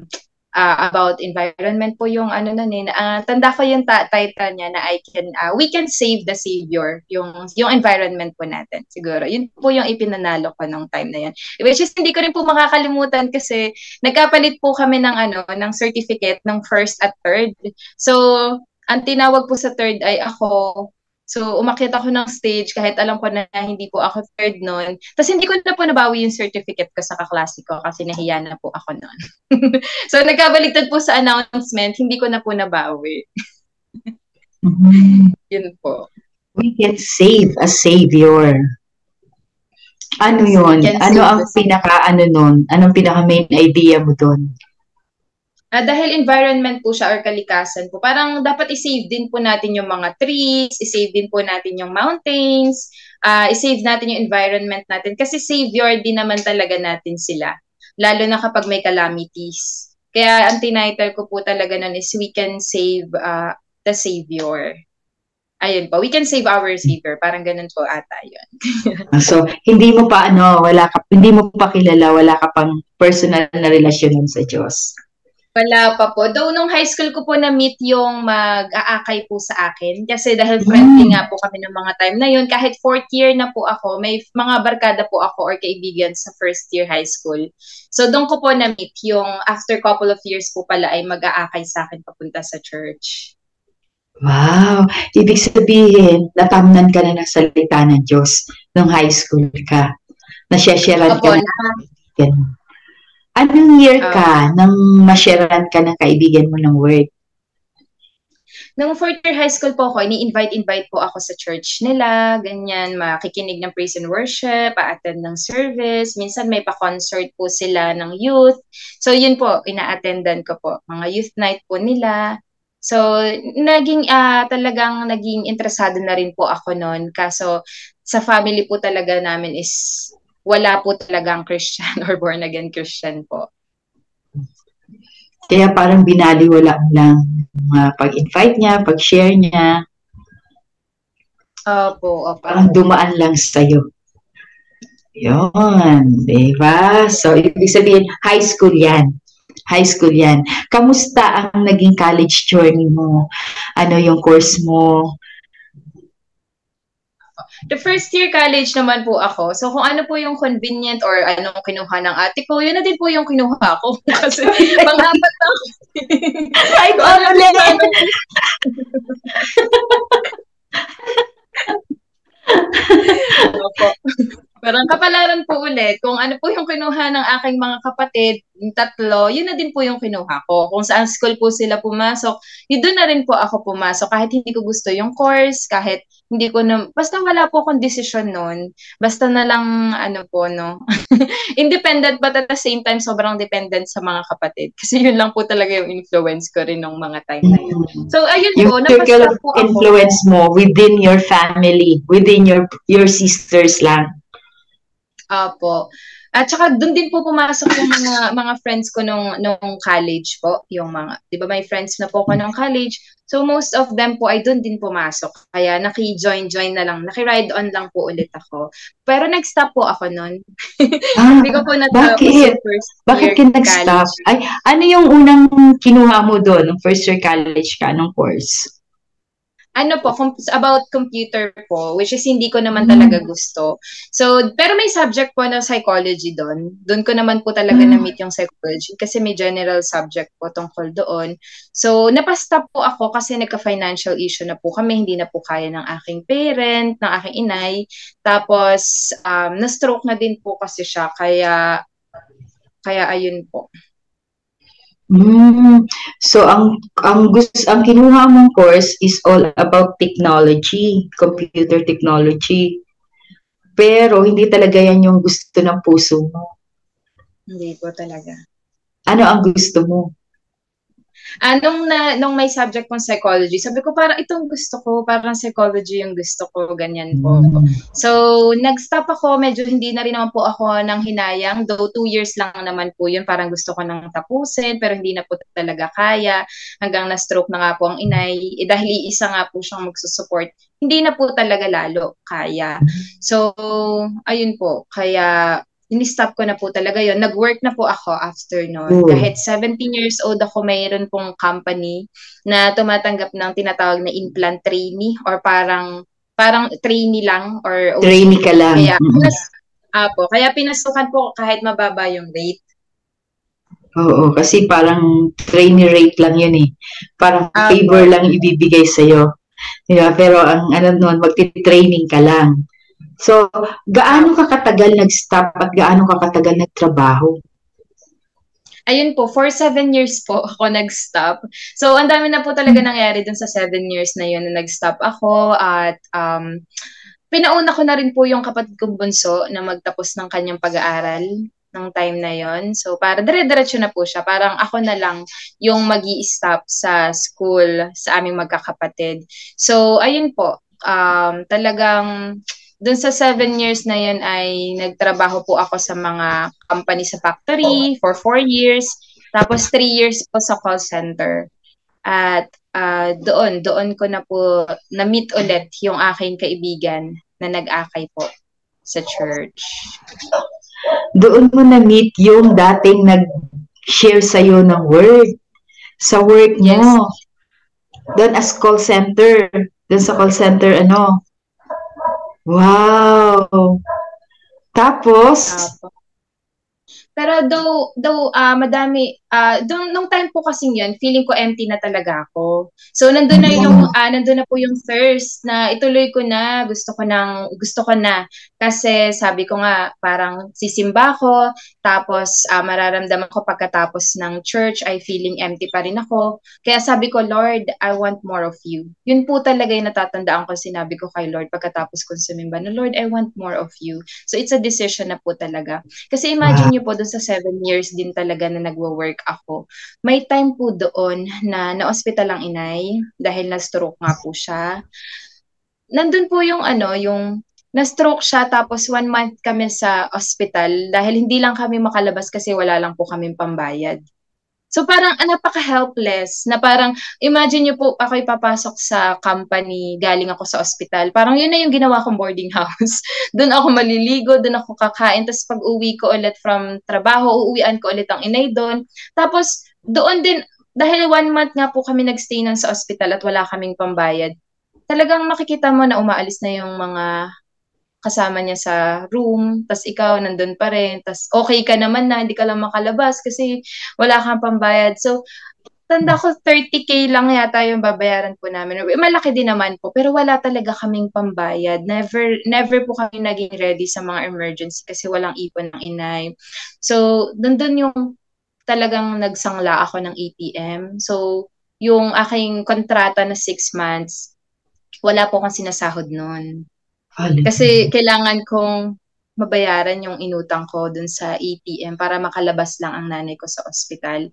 S2: about environment po yung ano nun eh. Tanda ko yung title niya na we can save the savior, yung environment po natin siguro. Yun po yung ipinanalo ko nung time na yun. Which is hindi ko rin po makakalimutan kasi nagkapalit po kami ng certificate ng first at third. So, ang tinawag po sa third ay ako. So, umakyat ako ng stage kahit alam ko na hindi po ako third noon. Tapos hindi ko na po nabawi yung certificate ko sa kaklase ko kasi nahiya na po ako noon. So, nagkabaliktad po sa announcement, hindi ko na po nabawi. Yun po.
S1: We can save a savior. Ano yun? Ano ang anong pinaka main idea mo doon?
S2: Dahil environment po siya or kalikasan po, parang dapat i-save din po natin yung mga trees, i-save din po natin yung mountains, i-save natin yung environment natin kasi savior din naman talaga natin sila, lalo na kapag may calamities. Kaya ang tinitle ko po talaga nun is we can save the savior. Ayun po, we can save our savior, parang ganun po ata yun.
S1: So, hindi mo pa hindi mo pa kilala, wala ka pang personal na relasyon sa Diyos.
S2: Wala pa po. Though nung high school ko po na-meet yung mag-aakay po sa akin. Kasi dahil friendly nga po kami ng mga time na yun. Kahit fourth year na po ako, may mga barkada po ako or kaibigan sa first year high school. So doon ko po na-meet yung after couple of years po pala ay mag-aakay sa akin papunta sa church.
S1: Wow! Ibig sabihin, natamnan ka na ng salita ng Diyos nung high school ka. Nasya-sharean ka na. Anong year ka nang ma-sharean ka ng kaibigan mo ng word?
S2: Nung fourth year high school po ako, ini-invite po ako sa church nila, ganyan, makikinig ng praise and worship, pa-attend ng service, minsan may pa-concert po sila ng youth. So yun po, ina-attendan ko po, mga youth night po nila. So talagang naging interesado na rin po ako noon, kaso sa family po talaga namin is wala po talagang Christian or born again Christian po.
S1: Kaya parang binaliwala lang pag-invite niya, pag-share niya.
S2: Opo.
S1: Parang dumaan lang sa'yo. Yun, diba? So, ibig sabihin, high school yan. High school yan. Kamusta ang naging college journey mo? Ano yung course mo?
S2: The first year college naman po ako. So kung ano po yung convenient or anong kinuha ng ate ko, yun na din po yung kinuha ko. Kasi pang-apat na ako.
S1: Ay,
S2: Parang kapalaran po ulit, kung ano po yung kinuha ng aking mga kapatid, yung tatlo, yun na din po yung kinuha ko. Kung saan school po sila pumasok, yun doon na rin po ako pumasok. Kahit hindi ko gusto yung course, kahit hindi ko na, basta wala po akong desisyon noon. Basta na lang, ano po, no, independent but at the same time, sobrang dependent sa mga kapatid. Kasi yun lang po talaga yung influence ko rin nung mga time na yun. So, ayun
S1: Yung
S2: po,
S1: circle
S2: napasta
S1: of
S2: po ako.
S1: influence mo within your family, within your sisters lang.
S2: Opo. At saka doon din po pumasok yung mga friends ko nung college po, yung mga, 'di ba may friends na po ako nung college. So most of them po ay doon din pumasok. Kaya naki-join na lang, naki-ride on lang po ulit ako. Pero nag-stop po ako noon.
S1: Ah,
S2: Hindi ko po natapos
S1: bakit?
S2: yung first
S1: Bakit
S2: year
S1: ka nag-stop?
S2: college.
S1: Ay, ano yung unang kinuha mo doon, nung first year college ka, anong course?
S2: Ano po, about computer po, which is hindi ko naman talaga
S1: Hmm.
S2: gusto. So, pero may subject po na psychology doon. Doon ko naman po talaga
S1: Ah,
S2: na-meet yung psychology kasi may general subject po tungkol doon. So, napasta po ako kasi nagka-financial issue na po kami. Hindi na po kaya ng aking parent, ng aking inay. Tapos, na-stroke na din po kasi siya. Kaya ayun po.
S1: So ang kinuha mong course is all about technology, computer technology. Pero hindi talaga yan yung gusto ng puso mo.
S2: Hindi po talaga.
S1: Ano ang gusto mo?
S2: Nung may subject pong psychology, sabi ko parang itong gusto ko, parang psychology yung gusto ko, ganyan po. So, nag-stop ako, medyo hindi na rin naman po ako ng hinayang, though 2 years lang naman po yun, parang gusto ko nang tapusin, pero hindi na po talaga kaya, hanggang na-stroke na nga po ang inay, dahil iisa nga po siyang magsusupport, hindi na po talaga lalo kaya. So, ayun po, kaya ini-stop ko na po talaga yon. Nag-work na po ako after noon.
S1: Oh,
S2: Kahit 17 years old ako, mayroon pong company na tumatanggap ng tinatawag na implant trainee or parang trainee lang or
S1: trainee
S2: OJT.
S1: ka lang.
S2: Kaya pinasukan po kahit mababa yung rate.
S1: Oo, kasi parang trainee rate lang yun eh. Parang favor
S2: Apo.
S1: lang ibibigay sa'yo. Diba? Pero ang ano nun, magti-training ka lang. So, gaano ka katagal nag-stop at gaano ka katagal nagtrabaho?
S2: Ayun po, for 7 years po ako nag-stop. So, ang dami na po talaga nangyari dun sa 7 years na yun na nag-stop ako at pinauna ko na rin po yung kapatid kong bunso na magtapos ng kanyang pag-aaral ng time na yon. So, para dire-diretso na po siya. Parang ako na lang yung mag stop sa school sa aming magkakapatid. So, ayun po. Talagang dun sa 7 years na yun ay nagtrabaho po ako sa mga company sa factory for 4 years. Tapos 3 years po sa call center. At doon ko na po na-meet ulit yung aking kaibigan na nag-akay po sa church.
S1: Doon mo na-meet yung dating nag-share sa'yo ng word sa work mo.
S2: Yes.
S1: Doon as call center. Doon sa call center, ano? Wow! Tapos,
S2: Pero madami, nung time po kasing yun, feeling ko empty na talaga ako. So, nandun na po yung thirst na ituloy ko na, gusto ko na. Kasi sabi ko nga, parang sisimba ko, tapos mararamdaman ko pagkatapos ng church ay feeling empty pa rin ako. Kaya sabi ko, Lord, I want more of you. Yun po talaga yung natatandaan ko, sinabi ko kay Lord pagkatapos kong sumimba, na Lord, I want more of you. So, it's a decision na po talaga. Kasi imagine niyo po doon sa 7 years din talaga na nagwo-work ako. May time po doon na na-hospital ang inay dahil na-stroke nga po siya. Nandun po yung na-stroke siya tapos 1 month kami sa hospital dahil hindi lang kami makalabas kasi wala lang po kaming pambayad. So parang napaka-helpless na parang imagine niyo po ako ipapasok sa company, galing ako sa ospital. Parang yun na yung ginawa kong boarding house. Doon ako maliligo, doon ako kakain. Tapos pag uwi ko ulit from trabaho, uuwian ko ulit ang inay doon. Tapos doon din, dahil 1 month nga po kami nagstay nun sa ospital at wala kaming pambayad, talagang makikita mo na umaalis na yung mga kasama niya sa room, tas ikaw nandun pa rin, tas okay ka naman na, hindi ka lang makalabas kasi wala kang pambayad. So, tanda ko 30K lang yata yung babayaran po namin. Malaki din naman po, pero wala talaga kaming pambayad. Never po kami naging ready sa mga emergency kasi walang ipon ng inay. So, dun yung talagang nagsangla ako ng ATM. So, yung aking kontrata na 6 months, wala po akong sinasahod noon. Kasi kailangan kong mabayaran yung inutang ko dun sa ATM para makalabas lang ang nanay ko sa ospital.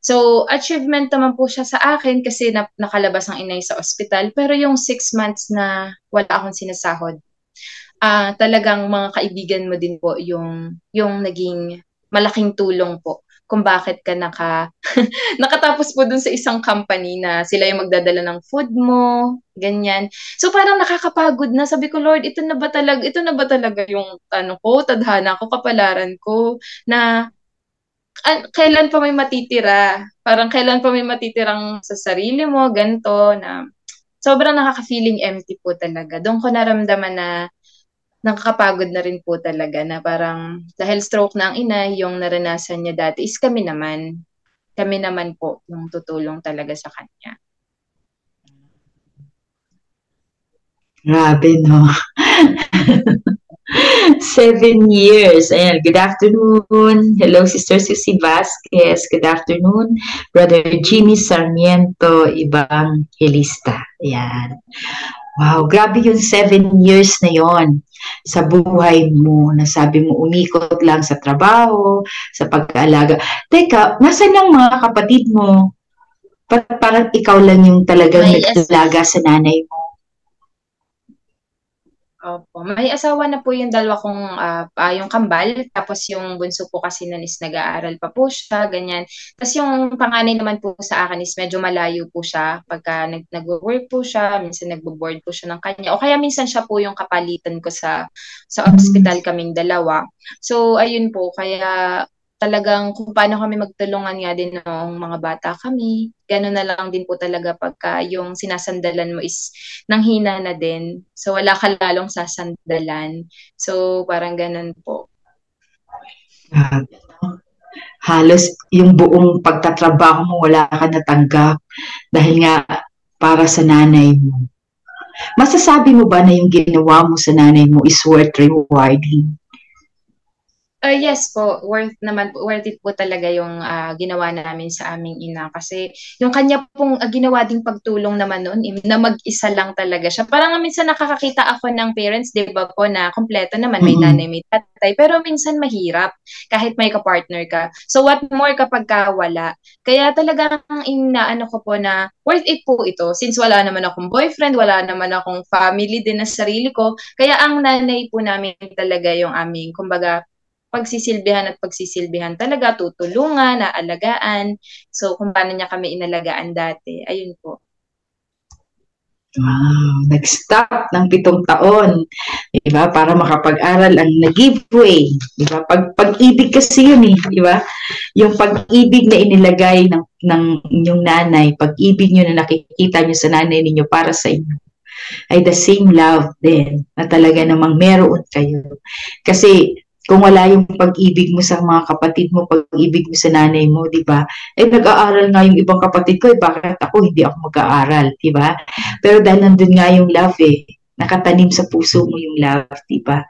S2: So, achievement naman po siya sa akin kasi nakalabas ang inay sa ospital. Pero yung 6 months na wala akong sinasahod, talagang mga kaibigan mo din po yung naging malaking tulong po kung bakit ka nakatapos po dun sa isang company na sila yung magdadala ng food mo, ganyan. So parang nakakapagod na. Sabi ko, Lord, ito na ba talaga yung tadhana ko, kapalaran ko, na kailan pa may matitira? Parang kailan pa may matitirang sa sarili mo, ganto, na sobrang nakaka-feeling empty po talaga. Doon ko naramdaman na nakakapagod na rin po talaga na parang dahil stroke na ang ina, yung naranasan niya dati is kami naman po yung tutulong talaga sa kanya.
S1: Grabe, no? 7 years. Ayan, good afternoon. Hello, Sister Susie Vasquez. Good afternoon. Brother Jimmy Sarmiento, Evangelista. Ayan. Wow, grabe yung 7 years na yon sa buhay mo. Nasabi mo, umikot lang sa trabaho, sa pag-aalaga. Teka, nasan ang mga kapatid mo? Parang ikaw lang yung talagang nag-alaga sa nanay mo.
S2: Opo. May asawa na po yung dalawa kong yung kambal. Tapos yung bunso po kasi nun is nag-aaral pa po siya, ganyan. Tapos yung panganay naman po sa akin is medyo malayo po siya. Pagka nag-work po siya, minsan nagbo-board po siya ng kanya. O kaya minsan siya po yung kapalitan ko sa hospital kaming dalawa. So, ayun po. Kaya talagang kung paano kami magtulungan nga din ng mga bata kami. Gano'n na lang din po talaga pagka yung sinasandalan mo is nanghina na din. So, wala ka lalong sasandalan. So, parang ganun po.
S1: Halos yung buong pagtatrabaho mo, wala ka natanggap dahil nga para sa nanay mo. Masasabi mo ba na yung ginawa mo sa nanay mo is worth rewarding?
S2: Yes po, worth it po talaga yung ginawa namin sa aming ina kasi yung kanya pong ginawa ding pagtulong naman noon na mag-isa lang talaga siya. Parang minsan nakakakita ako ng parents, 'di ba po, na kompleto naman, may nanay, may tatay, pero minsan mahirap kahit may ka-partner ka. So what more kapag wala. Kaya talagang inaano ko po na worth it po ito since wala naman akong boyfriend, wala naman akong family din na sarili ko. Kaya ang nanay po namin talaga yung aming, kumbaga, pagsisilbihan talaga, tutulungan, naalagaan. So, kung paano niya kami inalagaan dati, ayun po.
S1: Wow, nag-stop ng 7 taon, diba? Para makapag-aral ang nag-giveaway, diba? Pag-ibig kasi yun diba? Yung pag-ibig na inilagay ng inyong nanay, pag-ibig nyo na nakikita nyo sa nanay ninyo para sa inyo, ay the same love din na talaga namang meron kayo. Kasi kung wala yung pag-ibig mo sa mga kapatid mo, pag-ibig mo sa nanay mo, di ba? Nag-aaral nga yung ibang kapatid ko, bakit ako hindi ako mag-aaral, di ba? Pero dahil nandun nga yung love nakatanim sa puso mo yung love, di ba?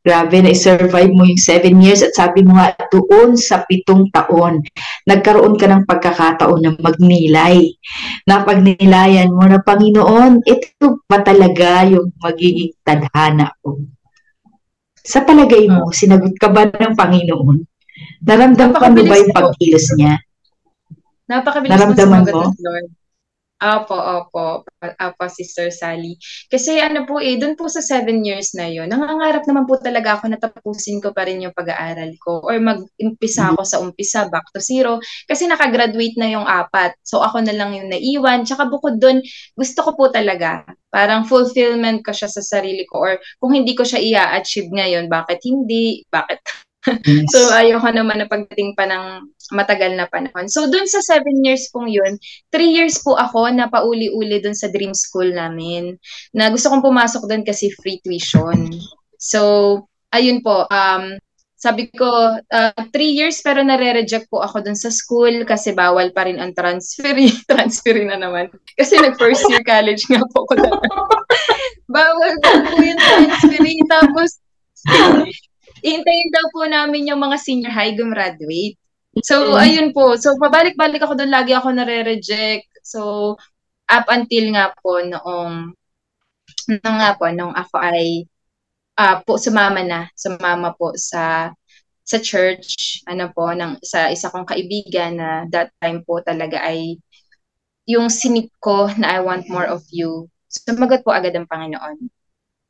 S1: Grabe, na-survive mo yung 7 years at sabi mo nga doon sa 7 taon, nagkaroon ka ng pagkakataon na magnilay. Napagnilayan mo na, Panginoon, ito ba talaga yung magiging tadhana ko? Sa palagay mo, sinagot ka ba ng Panginoon? Naramdaman mo ba yung pagkilos niya?
S2: Napakabilis mo sumagot ng Lord. Opo, Sister Sally. Kasi doon po sa 7 years na yun, nangangarap naman po talaga ako na tapusin ko pa rin yung pag-aaral ko or mag-umpisa ako sa umpisa, back to zero. Kasi nakagraduate na yung 4. So ako na lang yung naiwan. Tsaka bukod doon, gusto ko po talaga, parang fulfillment ko siya sa sarili ko or kung hindi ko siya i-achieve ngayon, bakit hindi? Bakit? Yes. So, ayoko naman na pagdating pa ng matagal na panahon. So, dun sa 7 years pong yun, 3 years po ako na pauli-uli dun sa dream school namin. Na gusto kong pumasok dun kasi free tuition. So, ayun po, sabi ko, 3 years pero nare-reject po ako dun sa school kasi bawal pa rin ang transferee. Transferee na naman. Kasi nag-first year college nga po ako na. Bawal daw po yung transferee. Tapos, iintayin daw po namin yung mga senior high gumraduate. So, ayun po. So, pabalik-balik ako doon. Lagi ako nare-reject. So, up until nga po nung ako ay sumama po sa church, sa isa kong kaibigan na that time po talaga ay yung sinip ko na I want more of you. Sumagot po agad ang Panginoon.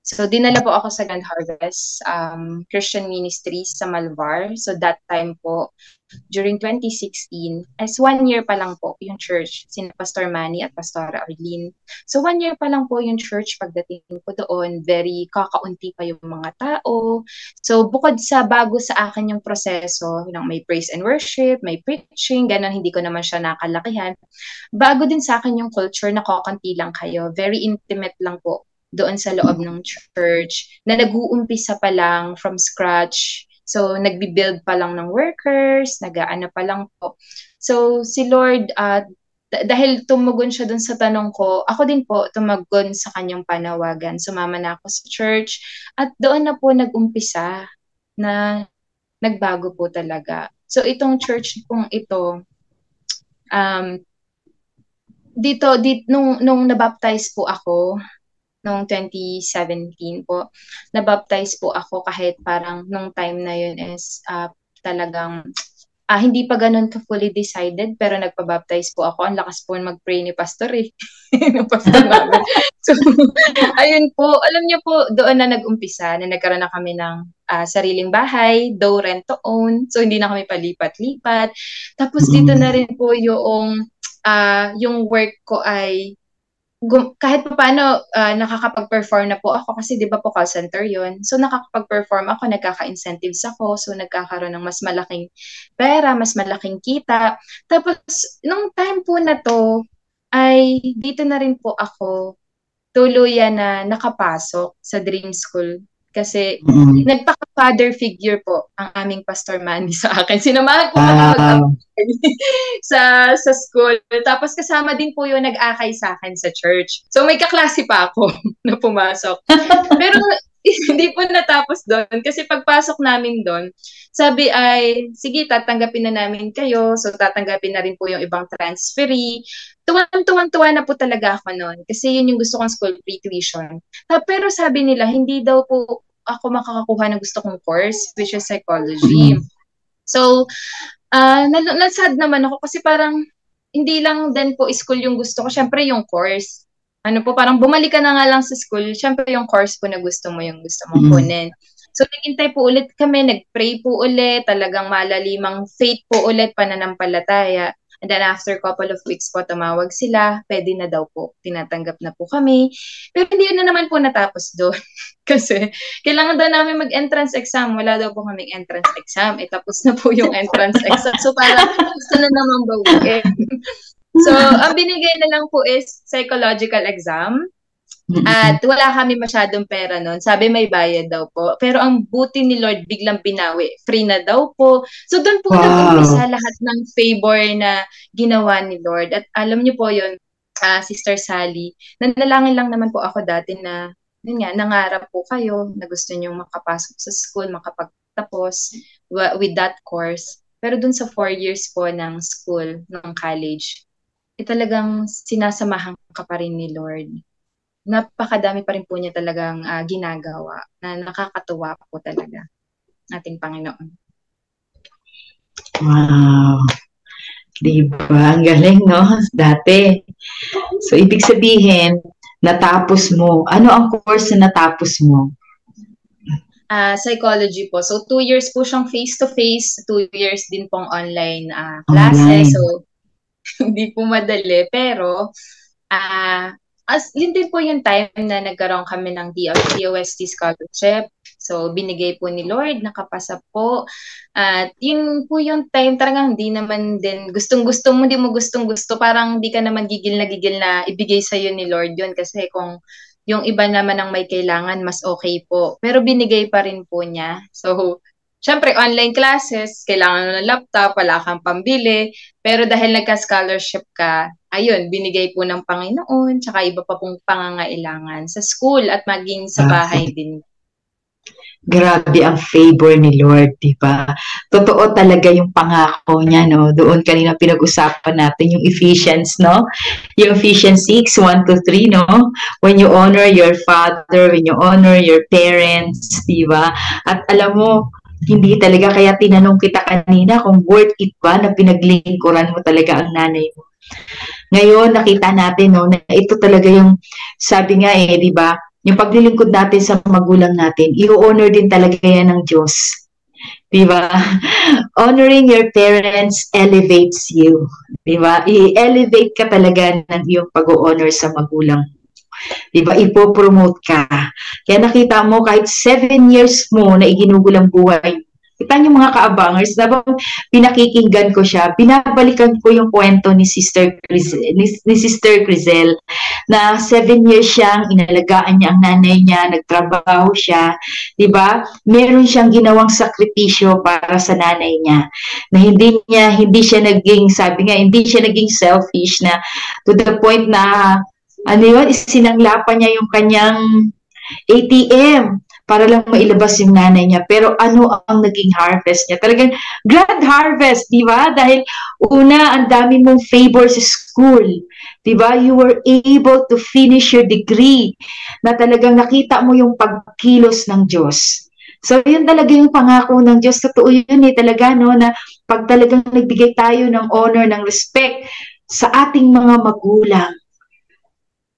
S2: So, dinala po ako sa Grand Harvest Christian Ministries sa Malvar. So, that time po, during 2016, as 1 year pa lang po yung church, sina Pastor Manny at Pastora Arlene. So 1 year pa lang po yung church pagdating ko doon, very kakaunti pa yung mga tao. So bukod sa bago sa akin yung proseso, may praise and worship, may preaching, ganun, hindi ko naman siya nakalakihan. Bago din sa akin yung culture na kakanti lang kayo, very intimate lang po doon sa loob ng church, na nag-uumpisa pa lang from scratch. So, nagbi-build pa lang ng workers, nag-aano pa lang po. So, si Lord, dahil tumugon siya dun sa tanong ko, ako din po tumugon sa kanyang panawagan. Sumama na ako sa church at doon na po nag-umpisa na nagbago po talaga. So, itong church pong ito, dito nung nabaptize po ako, noong 2017 po, nabaptize po ako kahit parang nung time na yun is talagang hindi pa ganun ka fully decided pero nagpa-baptize po ako. Ang lakas po mag-pray ni pastor ng pastor namin. So, ayun po. Alam niyo po, doon na nag-umpisa na nagkaroon na kami ng sariling bahay, though rent to own. So, hindi na kami palipat-lipat. Tapos dito na rin po yung work ko ay kahit pa paano nakakapag-perform na po ako kasi 'di ba po call center 'yon. So nakakapag-perform ako, nagkaka-incentives ako, so nagkakaroon ng mas malaking pera, mas malaking kita. Tapos nung time po na to ay dito na rin po ako tuluyan na nakapasok sa Dream School kasi nagpaka-father figure po ang aming Pastor Manny sa akin. Sinamahan po kami mag-apply sa school. Tapos kasama din po yung nag-akay sa akin sa church. So may kaklase pa ako na pumasok. Pero hindi po natapos doon kasi pagpasok namin doon, sabi ay, sige, tatanggapin na namin kayo. So tatanggapin na rin po yung ibang transferee. Tuwan-tuwan na po talaga ako noon kasi yun yung gusto kong school, free tuition. Pero sabi nila, hindi daw po ako makakakuha ng gusto kong course, which is psychology. So, nasad naman ako kasi parang hindi lang din po school yung gusto ko, syempre yung course. Parang bumalik ka na nga lang sa school, syempre yung course po na gusto mo, yung gusto mong kunin. So, naghintay po ulit kami, nag-pray po ulit, talagang malalimang faith po ulit, pananampalataya. And then after couple of weeks po, tumawag sila, pwede na daw po, tinatanggap na po kami. Pero hindi yun na naman po natapos doon. Kasi kailangan daw namin mag-entrance exam. Wala daw po kaming entrance exam. Tapos na po yung entrance exam. So parang gusto na naman bawiin. So ang binigay na lang po is psychological exam. At wala kami masyadong pera noon. Sabi may bayad daw po. Pero ang buti ni Lord biglang binawi. Free na daw po. So doon po nag-umpisa lahat ng favor na ginawa ni Lord. At alam niyo po yun, Sister Sally, nanalangin lang naman po ako dati na, yun nga, nangarap po kayo na gusto niyo makapasok sa school, makapagtapos with that course. Pero doon sa 4 years po ng school, ng college, talagang sinasamahan ka pa rin ni Lord. Napakadami pa rin po niya talagang ginagawa na nakakatuwa po talaga ating Panginoon.
S1: Wow. Diba? Ang galing, no? Dati. So, ibig sabihin, natapos mo. Ano ang course na natapos mo?
S2: Psychology po. So, 2 years po siyang face-to-face, 2 years din pong online classes. So, hindi po madali. Pero, yun din po yung time na nagkaroon kami ng DOST scholarship. So, binigay po ni Lord, nakapasa po. At yun po yung time, talagang hindi naman din gustong-gusto mo, hindi mo gustong-gusto. Parang hindi ka naman gigil na ibigay sa'yo ni Lord yun. Kasi kung yung iba naman ang may kailangan, mas okay po. Pero binigay pa rin po niya. So, syempre online classes, kailangan mo ng laptop, wala kang pambili, pero dahil nagka-scholarship ka, ayun, binigay po ng Panginoon, tsaka iba pa pong pangangailangan sa school at maging sa bahay din.
S1: Grabe ang favor ni Lord, di ba? Totoo talaga yung pangako niya, no? Doon kanina pinag-usapan natin yung Ephesians, no? Yung Ephesians 6, 1 to 3, no? When you honor your father, when you honor your parents, di ba? At alam mo, hindi talaga, kaya tinanong kita kanina kung worth it ba na pinaglingkuran mo talaga ang nanay mo. Ngayon, nakita natin, no, na ito talaga yung, sabi nga di ba, yung paglilingkod natin sa magulang natin, i-honor din talaga yan ng Diyos. Diba? Honoring your parents elevates you. Diba? I-elevate ka talaga ng iyong pag-honor sa magulang. Diba? Ipopromote ka. Kaya nakita mo, kahit 7 years mo na iginugol ang buhay, kita niyo mga kaabangers, habang pinakikinggan ko siya, binabalikan ko yung kwento ni Sister Crizel, na 7 years siyang inalagaan niya ang nanay niya, nagtrabaho siya, di ba? Meron siyang ginawang sakripisyo para sa nanay niya, na hindi siya naging, sabi nga, hindi siya naging selfish, na to the point na, ano yun, isinanglapan niya yung kanyang ATM para lang mailabas yung nanay niya. Pero ano ang naging harvest niya? Talagang grand harvest, di ba? Dahil una, ang dami mong favor sa school. Di ba? You were able to finish your degree na talagang nakita mo yung pagkilos ng Diyos. So, yun talaga yung pangako ng Diyos. Totoo yun talaga, no? Na pag talagang nagbigay tayo ng honor, ng respect sa ating mga magulang.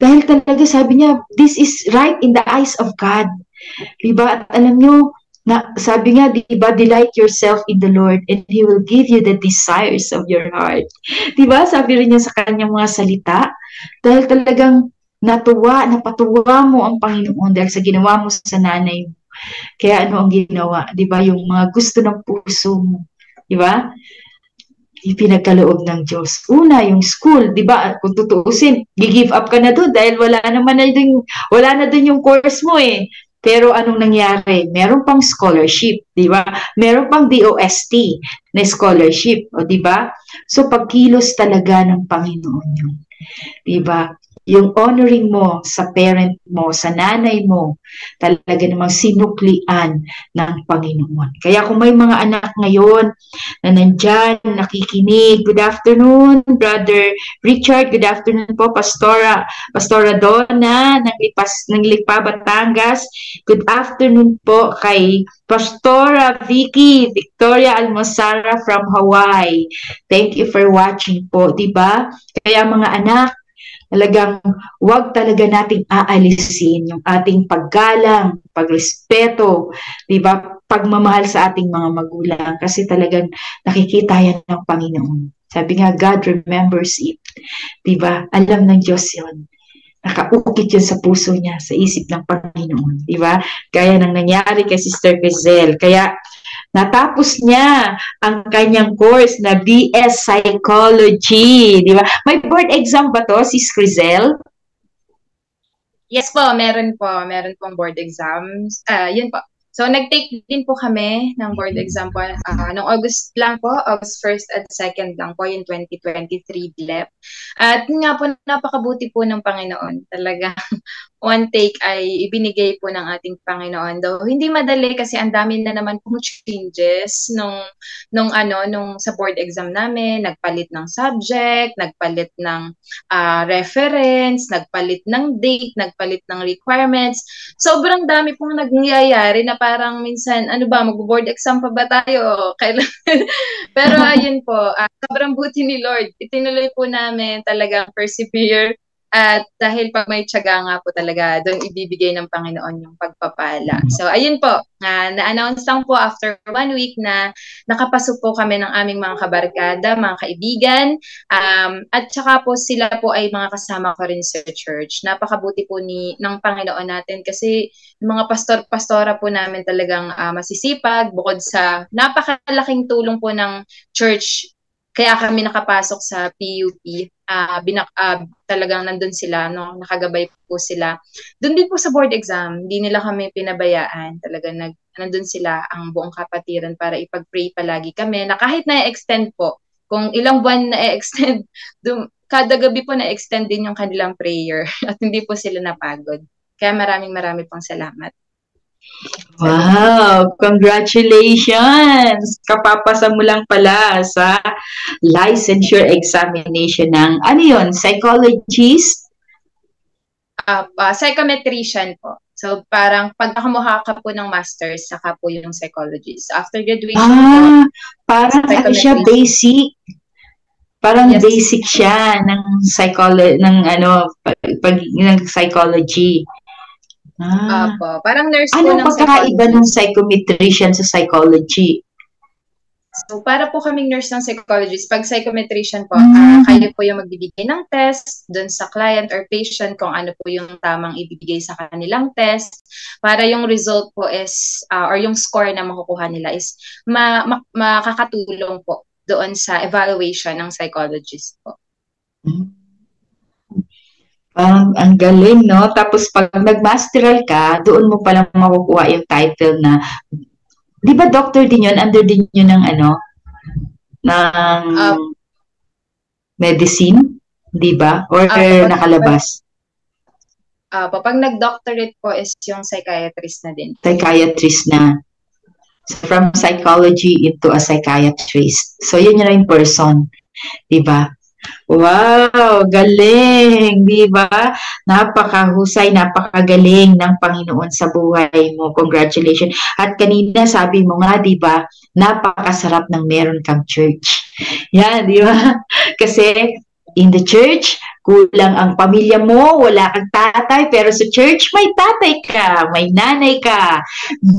S1: Dahil talaga sabi niya, this is right in the eyes of God. Diba? At alam nyo, na, sabi nga, diba, delight yourself in the Lord and He will give you the desires of your heart. Diba? Sabi rin niya sa kanyang mga salita. Dahil talagang napatuwa mo ang Panginoon dahil sa ginawa mo sa nanay mo. Kaya ano ang ginawa? Diba? Yung mga gusto ng puso mo. Diba? Ipinagkaloob ng Diyos. Una, yung school, di ba? Kung tutuusin, gi-give up ka na doon dahil wala na dun yung course mo eh. Pero anong nangyari? Meron pang scholarship, di ba? Meron pang DOST na scholarship, o di ba? So pagkilos talaga ng Panginoon yun. Di ba? Yung honoring mo sa parent mo, sa nanay mo, talaga namang sinuklian ng Panginoon. Kaya kung may mga anak ngayon na nandyan, nakikinig, good afternoon, Brother Richard, good afternoon po, Pastora Donna, ng Lipa, Batangas, good afternoon po kay Pastora Victoria Almosara from Hawaii. Thank you for watching po, diba? Kaya mga anak, talagang wag talaga nating aalisin yung ating paggalang, pagrespeto, di ba? Pagmamahal sa ating mga magulang kasi talagang nakikita yan ng Panginoon. Sabi nga, God remembers it. Di ba? Alam ng Diyos yun. Nakaukit yun sa puso niya, sa isip ng Panginoon. Di ba? Gaya ng nangyari kay Sister Crizel. Kaya natapos niya ang kanyang course na BS Psychology, di ba? May board exam ba to, Sis Crizel?
S2: Yes po, meron po. Meron pong board exams. Yun po. So, nag-take din po kami ng board exam po. Noong August lang po, August 1st at 2nd lang po, yung 2023 BLEP. At nga po, napakabuti po ng Panginoon. Talaga, one take ay ibinigay po ng ating Panginoon. Though hindi madali kasi ang dami na naman pong changes nung sa board exam namin, nagpalit ng subject, nagpalit ng reference, nagpalit ng date, nagpalit ng requirements. Sobrang dami pong nangyayari na parang minsan, ano ba, mag-board exam pa ba tayo? Pero ayun po, sobrang buti ni Lord. Itinuloy po namin talagang persevere. At dahil pag may tiyaga nga po talaga, doon ibibigay ng Panginoon yung pagpapala. So, ayun po, na-announce lang po after 1 week na nakapasok po kami ng aming mga kabarkada, mga kaibigan, at saka po sila po ay mga kasama ko rin sa church. Napakabuti po ng Panginoon natin kasi yung mga pastor-pastora po namin talagang masisipag, bukod sa napakalaking tulong po ng church, kaya kami nakapasok sa PUP. talagang nandun sila, no? Nakagabay po sila. Doon din po sa board exam, hindi nila kami pinabayaan. Talagang nandun sila, ang buong kapatiran, para ipag-pray palagi kami, na kahit na-extend po, kung ilang buwan na-extend, kada gabi po na-extend din yung kanilang prayer at hindi po sila napagod. Kaya maraming pang salamat.
S1: Wow! Congratulations! Kapapasa mo lang pala sa licensure examination ng, ano yun, psychologist?
S2: Psychometrician po. So, parang pag nakamuha ka po ng master's, saka po yung psychologist. So, after graduation po,
S1: parang ano siya, basic. Parang yes, basic siya ng psychology, ng ng psychology.
S2: Parang nurse po
S1: ng pagkakaiba ng psychometrician sa psychology?
S2: So, para po kaming nurse ng psychologist, pag psychometrician po, kayo po yung magbibigay ng test dun sa client or patient kung ano po yung tamang ibibigay sa kanilang test, para yung result po is, or yung score na makukuha nila is makakatulong po doon sa evaluation ng psychologist po.
S1: Ang galing, no? Tapos pag nag-masteral ka, doon mo palang makukuha yung title na, di ba doctor din yun? Under din yun ng ng medicine? Di ba? Or nakalabas?
S2: Pag nag-doctorate po is yung psychiatrist na din.
S1: Psychiatrist na. So, from psychology into a psychiatrist. So, yun yung person. Di ba? Wow, galing, di ba? Napakahusay, napakagaling ng Panginoon sa buhay mo. Congratulations. At kanina sabi mo nga, di ba, napakasarap ng meron kang church. Yan, di ba? Kasi in the church, kulang ang pamilya mo, wala kang tatay, pero sa church, may tatay ka, may nanay ka,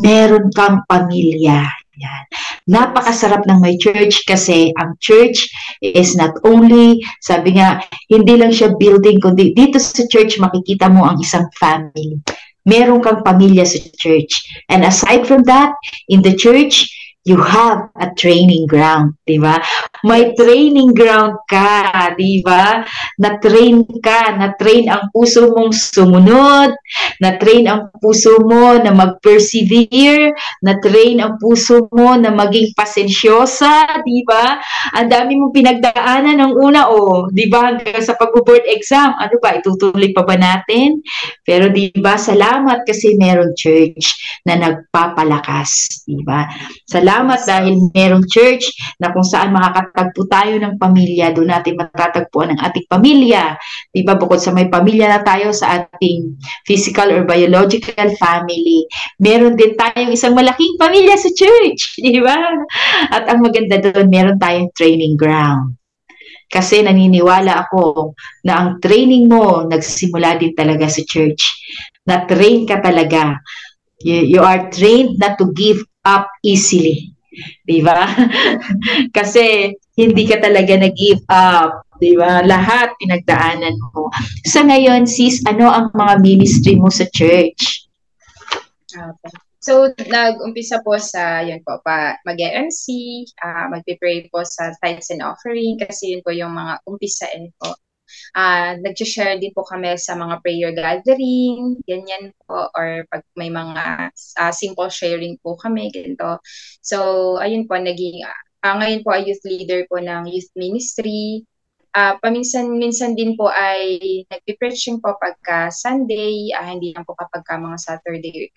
S1: meron kang pamilya. Yan. Napakasarap ng may church kasi ang church is not only, sabi nga, hindi lang siya building, kundi dito sa church makikita mo ang isang family. Meron kang pamilya sa church. And aside from that, in the church, you have a training ground, di ba? May training ground ka, di ba? Na-train ka, na-train ang puso mong sumunod, na-train ang puso mo na mag-persevere, na-train ang puso mo na maging pasensyosa, di ba? Ang dami mong pinagdaanan ng una, di ba? Hanggang sa pag-board exam, ano ba, itutuloy pa ba natin? Pero di ba, salamat kasi meron church na nagpapalakas, di ba? Salamat dahil merong church na kung saan makakatagpo tayo ng pamilya, doon natin matatagpuan ang ating pamilya. Diba? Bukod sa may pamilya na tayo sa ating physical or biological family, meron din tayong isang malaking pamilya sa church. Diba? At ang maganda doon, meron tayong training ground. Kasi naniniwala ako na ang training mo nagsimula din talaga sa church. Na-train ka talaga. You are trained not to give up easily. Diba? Kasi hindi ka talaga nag-give up. Diba? Lahat pinagdaanan mo. Sa ngayon, sis, ano ang mga ministry mo sa church?
S2: Okay. So, nag-umpisa po sa, yun po, mag-MC, mag-pray po sa tithes and offering, kasi yun po yung mga umpisain po. Nag-share din po kami sa mga prayer gathering, ganyan po, or pag may mga simple sharing po kami, ganito. So, ayun po, ngayon po ay youth leader po ng youth ministry. Paminsan-minsan din po ay nagpi-preaching po pagka Sunday, hindi lang po kapag mga Saturday.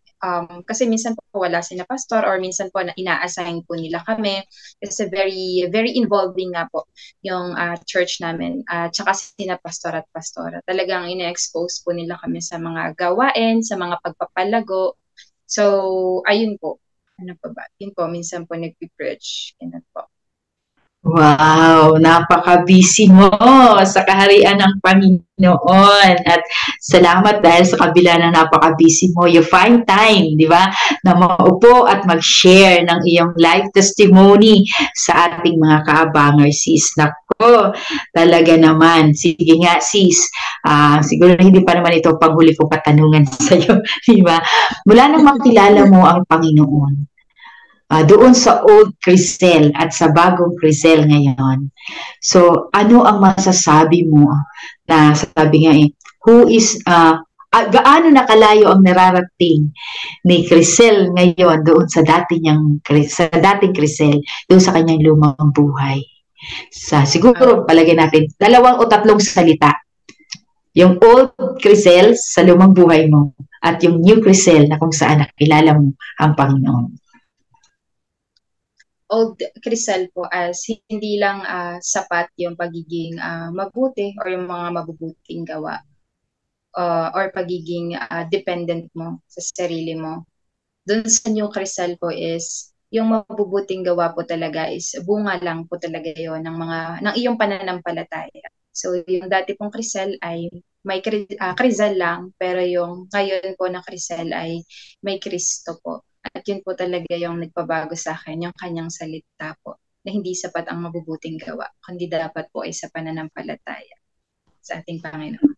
S2: Kasi minsan po wala sila pastor or minsan po na ina-assign po nila kami. Kasi very very involving nga po yung church namin. Tsaka sina pastor at pastora. Talagang ina-expose po nila kami sa mga gawain, sa mga pagpapalago. So, ayun po. Ano pa ba? Yun po, minsan po nagpi-preach. Ganun po.
S1: Wow, napaka-busy mo sa kaharian ng Panginoon. At salamat dahil sa kabila ng napaka-busy mo, you find time, di ba, na maupo at mag-share ng iyong life testimony sa ating mga kaabangers, sis. Nako, talaga naman. Sige nga, sis. Siguro hindi pa naman ito paghuli kong katanungan sa iyo, di ba? Mula nang makilala mo ang Panginoon, doon sa old Crisel at sa bagong Crisel ngayon. So, ano ang masasabi mo na sabi nga who is, gaano na kalayo ang nararating ni Crisel ngayon doon sa dating Crisel, doon sa kanyang lumang buhay? Siguro, palagay natin, 2 o 3 salita. Yung old Crisel sa lumang buhay mo at yung new Crisel na kung saan nakilala mo ang Panginoon.
S2: Old Crisel po as hindi lang sapat yung pagiging mabuti or yung mga mabubuting gawa or pagiging dependent mo sa sarili mo. Doon sa new Crisel po is yung mabubuting gawa po talaga is bunga lang po talaga yon ng iyong pananampalataya. So yung dati pong Crisel ay may Crisel lang, pero yung ngayon po na Crisel ay may Kristo po. At yun po talaga yung nagpabago sa akin, yung kanyang salita po, na hindi sapat ang mabubuting gawa, kundi dapat po ay sa pananampalataya sa ating Panginoon.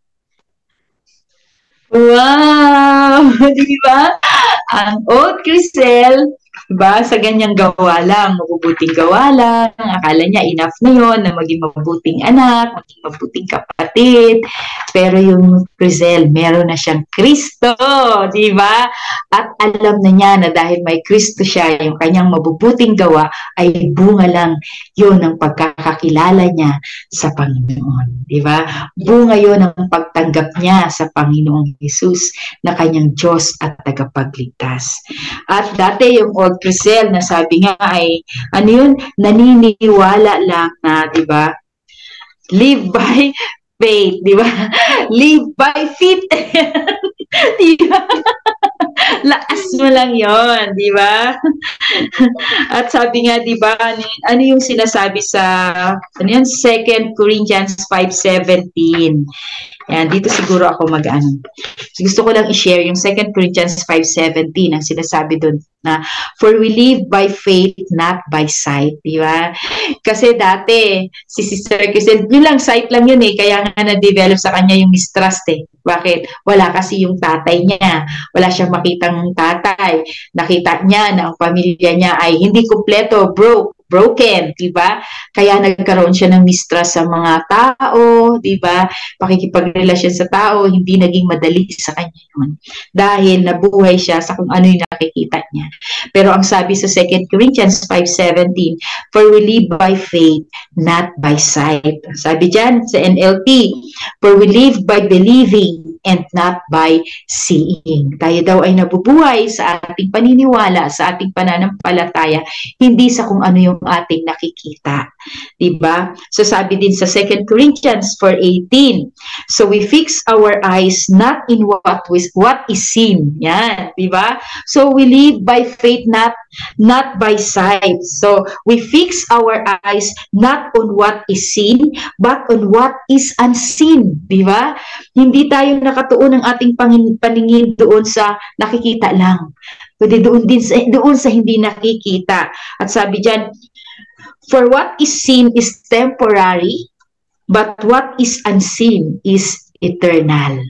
S1: Wow! Di ba? Ang old Crisel, diba, sa ganyang gawa lang, mabubuting gawa lang, akala niya enough na yun na maging mabuting anak, maging mabuting kapatid, pero yung Crisel, meron na siyang Kristo, di ba? At alam na niya na dahil may Kristo siya, yung kanyang mabubuting gawa ay bunga lang yun ang pagkakakilala niya sa Panginoon, di ba? Bunga yun ang pagtanggap niya sa Panginoong Jesus na kanyang Diyos at tagapagligtas. At dati yung old Crisel na sabi nga ay, ano yun, naniniwala lang na, di ba? Live by faith, di ba? Live by faith. Di ba? Lakas mo lang yon, di ba? At sabi nga, di ba, ano yung sinasabi sa, ano yan, 2 Corinthians 5:17. Yan, dito siguro ako mag-ano. Gusto ko lang i-share yung 2 Corinthians 5:17, ang sinasabi doon na, for we live by faith, not by sight. Di ba? Kasi dati, si Sister Crisel, yun lang, sight lang yun kaya nga na-develop sa kanya yung mistrust Bakit? Wala kasi yung tatay niya. Wala siyang makitang tatay. Nakita niya na ang pamilya niya ay hindi kumpleto, broken, di ba? Kaya nagkaroon siya ng mistrust sa mga tao, di ba? Pakikipagrelasyon sa tao, hindi naging madali sa kanya yun. Dahil nabuhay siya sa kung ano yung nakikita niya. Pero ang sabi sa 2 Corinthians 5:17, for we live by faith, not by sight. Sabi dyan sa NLT, for we live by believing and not by seeing. Tayo daw ay nabubuhay sa ating paniniwala, sa ating pananampalataya, hindi sa kung ano yung ating nakikita. Diba? So sabi din sa 2 Corinthians 4:18, so we fix our eyes not in what is seen. Yan, diba? So we live by faith, not by sight. So we fix our eyes not on what is seen, but on what is unseen. Diba? Hindi tayo nakatuon ng ating paningin doon sa nakikita lang. Kundi doon sa hindi nakikita. At sabi diyan, for what is seen is temporary, but what is unseen is eternal.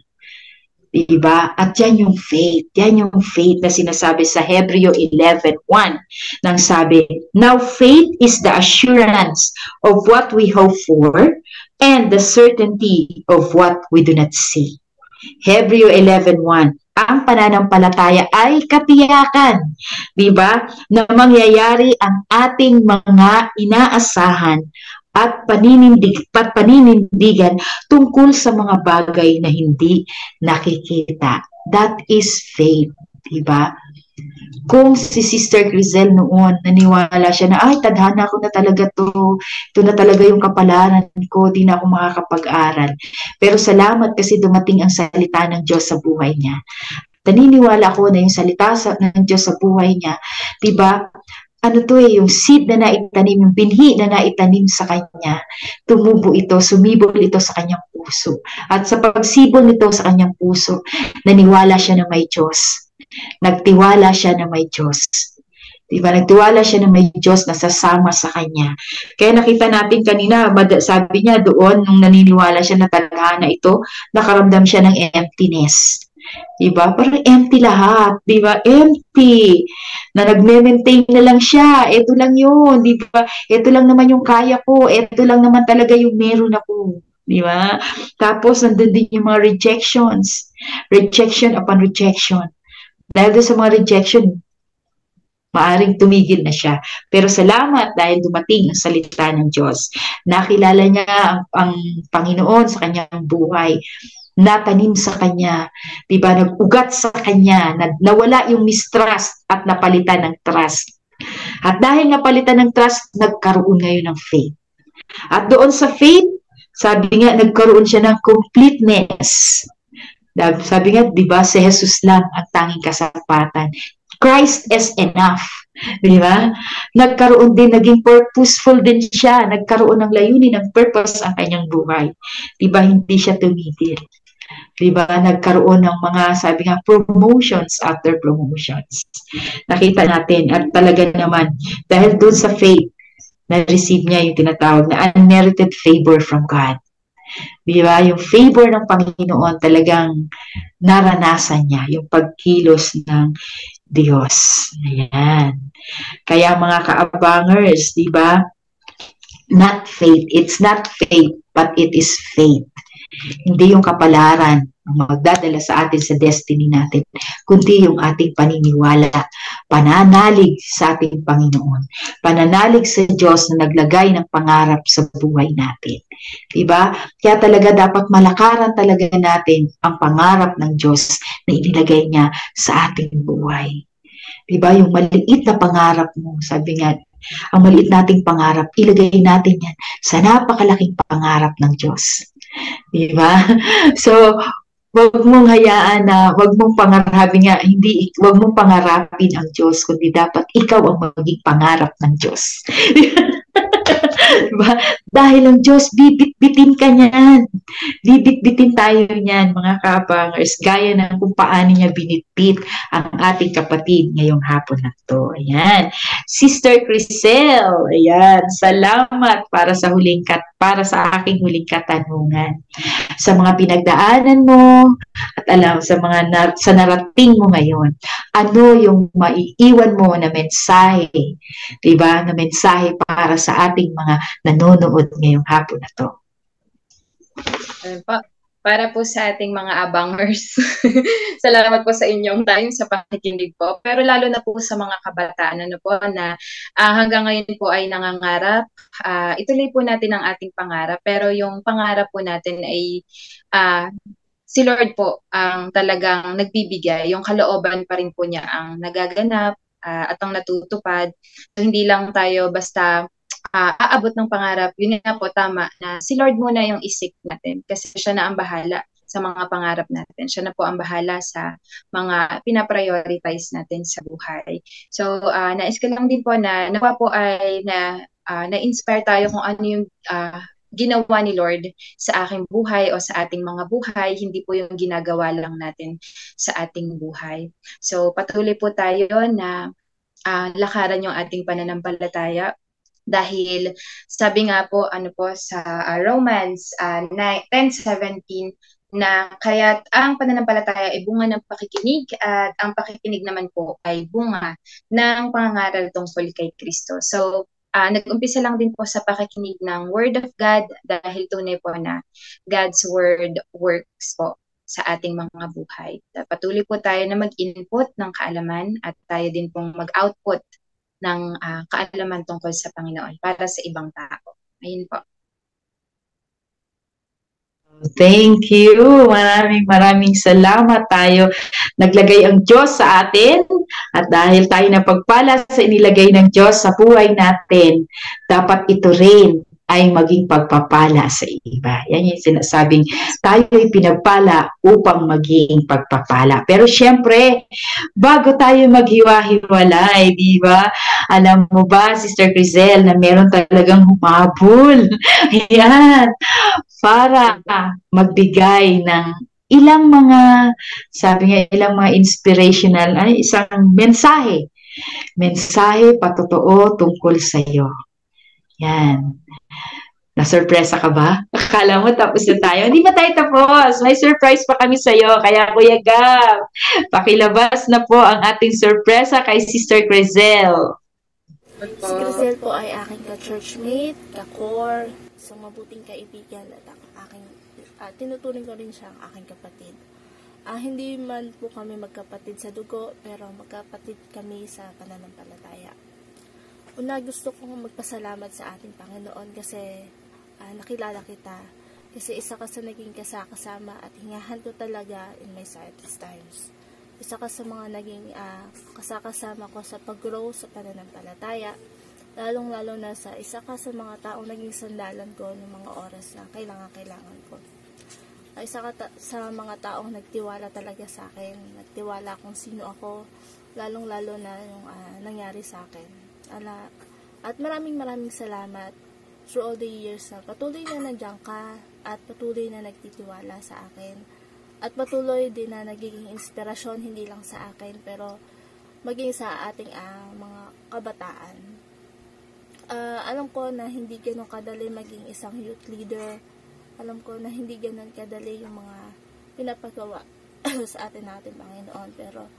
S1: Diba? At yan yung faith. Yan yung faith na sinasabi sa Hebreo 11:1. Nang sabi, now faith is the assurance of what we hope for and the certainty of what we do not see. Hebreo 11:1. Ang pananampalataya ay katiyakan, di ba? Na mangyayari ang ating mga inaasahan at paninindigan tungkol sa mga bagay na hindi nakikita. That is faith, di ba? Kung si Sister Crisel noon, naniwala siya na, ay, tadhana ko na talaga to. Ito na talaga yung kapalaran ko, di na ako makakapag-aral. Pero salamat kasi dumating ang salita ng Diyos sa buhay niya. Naniniwala ko na yung salita ng Diyos sa buhay niya, diba? Ano to yung seed na naitanim, yung binhi na naitanim sa kanya, tumubo ito, sumibol ito sa kanyang puso. At sa pagsibol nito sa kanyang puso, naniwala siya na may Diyos. Nagtiwala siya na may Diyos. Diba? Nagtiwala siya na may Diyos na sasama sa kanya. Kaya nakita natin kanina, sabi niya doon, nung naniniwala siya na tadhana ito, nakaramdam siya ng emptiness. Diba? Parang empty lahat. Diba? Empty. Na nagme-maintain na lang siya. Ito lang yun. Diba? Ito lang naman yung kaya ko. Ito lang naman talaga yung meron ako. Diba? Tapos, nandun din yung mga rejections. Rejection upon rejection. Dahil doon sa mga rejection, maaring tumigil na siya. Pero salamat dahil dumating ang salita ng Diyos. Nakilala niya ang Panginoon sa kanyang buhay. Natanim sa kanya, diba, nag-ugat sa kanya, nawala yung mistrust at napalitan ng trust. At dahil napalitan ng trust, nagkaroon ngayon ng faith. At doon sa faith, sabi nga, nagkaroon siya ng completeness. Sabi nga, diba, si Jesus lang ang tanging kasapatan. Christ is enough. Diba? Nagkaroon din, naging purposeful din siya. Nagkaroon ng layunin, ng purpose ang kanyang buhay. Diba, hindi siya tumigil. Diba, nagkaroon ng mga, sabi nga, promotions after promotions. Nakita natin, at talaga naman, dahil doon sa faith, na-receive niya yung tinatawag na unmerited favor from God. Diba, yung favor ng Panginoon talagang naranasan niya, yung pagkilos ng Diyos. Ayan. Kaya mga kaabangers, diba, not faith, it's not faith, but it is faith. Hindi yung kapalaran ang magdadala sa atin sa destiny natin, kundi yung ating paniniwala, pananalig sa ating Panginoon, pananalig sa Diyos na naglagay ng pangarap sa buhay natin. Diba? Kaya talaga dapat malakaran talaga natin ang pangarap ng Diyos na inilagay niya sa ating buhay. Diba? Yung maliit na pangarap mo, sabi nga, ang maliit nating pangarap, ilagay natin yan sa napakalaking pangarap ng Diyos. Diba? So, wag mong hayaan na, wag mong pangarapin nga, hindi, wag mong pangarapin ang Diyos, kundi dapat ikaw ang maging pangarap ng Diyos. Diba? Dahil ang Diyos, bibit-bitin ka niyan. Bibit-bitin tayo niyan, mga kabangers, gaya ng kung paano niya binitbit ang ating kapatid ngayong hapon na to. Ayan. Sister Crisel, ayan, salamat para sa aking huling katanungan. Sa mga pinagdaanan mo, at alam, sa narating mo ngayon, ano yung maiiwan mo na mensahe, diba? Na mensahe para sa ating mga nanonood ngayong hapon na to.
S2: Para po sa ating mga abangers, salamat po sa inyong time sa pakikinig po. Pero lalo na po sa mga kabataan po na hanggang ngayon po ay nangangarap, ituloy po natin ang ating pangarap. Pero yung pangarap po natin ay si Lord po ang talagang nagbibigay. Yung kalooban pa rin po niya ang nagaganap at ang natutupad. So, hindi lang tayo basta aabot ng pangarap. Yun nga po, tama, na si Lord muna yung isip natin kasi siya na ang bahala sa mga pangarap natin. Siya na po ang bahala sa mga pinaprioritize natin sa buhay. So, nais ko lang din po na nawa po ay na-inspire tayo kung ano yung ginawa ni Lord sa aking buhay o sa ating mga buhay, hindi po yung ginagawa lang natin sa ating buhay. So, patuloy po tayo na lakaran yung ating pananampalataya. Dahil sabi nga po sa Romans 10:17 na kaya't ang pananampalataya ay bunga ng pakikinig at ang pakikinig naman po ay bunga ng pangangaral tungkol kay Kristo. So nag-umpisa lang din po sa pakikinig ng Word of God dahil tunay po na God's Word works po sa ating mga buhay. Patuloy po tayo na mag-input ng kaalaman at tayo din pong mag-output ng kaalaman tungkol sa Panginoon para sa ibang tao. Ayun po.
S1: Thank you. Maraming salamat tayo. Naglagay ang Diyos sa atin at dahil tayo napagpala sa inilagay ng Diyos sa buhay natin, dapat ito rin ay maging pagpapala sa iba. Yan yung sinasabing tayo'y pinagpala upang maging pagpapala. Pero syempre, bago tayo maghiwa-hiwalay, di ba? Alam mo ba, Sister Crisel, na meron talagang humabol. Ayan. Para magbigay ng ilang mga, sabi nga, ilang mga inspirational, isang mensahe. Mensahe patotoo tungkol sa iyo. Yan. Nasurpresa ka ba? Akala mo tapos na tayo. Hindi pa tayo tapos. May surprise pa kami sa'yo. Kaya Kuya Gab, pakilabas na po ang ating surpresa kay Sister Crizel.
S3: Si Crizel po ay aking ka-churchmate, ka-core, isang mabuting kaibigan at aking, tinuturing ko rin siyang aking kapatid. Hindi man po kami magkapatid sa dugo, pero magkapatid kami sa pananampalataya. Una, gusto kong magpasalamat sa ating Panginoon kasi nakilala kita. Kasi isa ka sa naging kasama at hingahan ko talaga in my saddest times. Isa ka sa mga naging kasama ko sa pag-grow sa pananampalataya, lalong-lalo na sa isa ka sa mga taong naging sandalan ko ng mga oras na kailangan ko. Isa ka sa mga taong nagtiwala talaga sa akin, nagtiwala kung sino ako, lalong-lalo na yung nangyari sa akin. At maraming salamat through all the years na patuloy na nandiyan ka at patuloy na nagtitiwala sa akin. At patuloy din na nagiging inspirasyon hindi lang sa akin pero maging sa ating mga kabataan. Alam ko na hindi ganun kadali maging isang youth leader. Alam ko na hindi ganun kadali yung mga pinapagawa sa ating Panginoon. Pero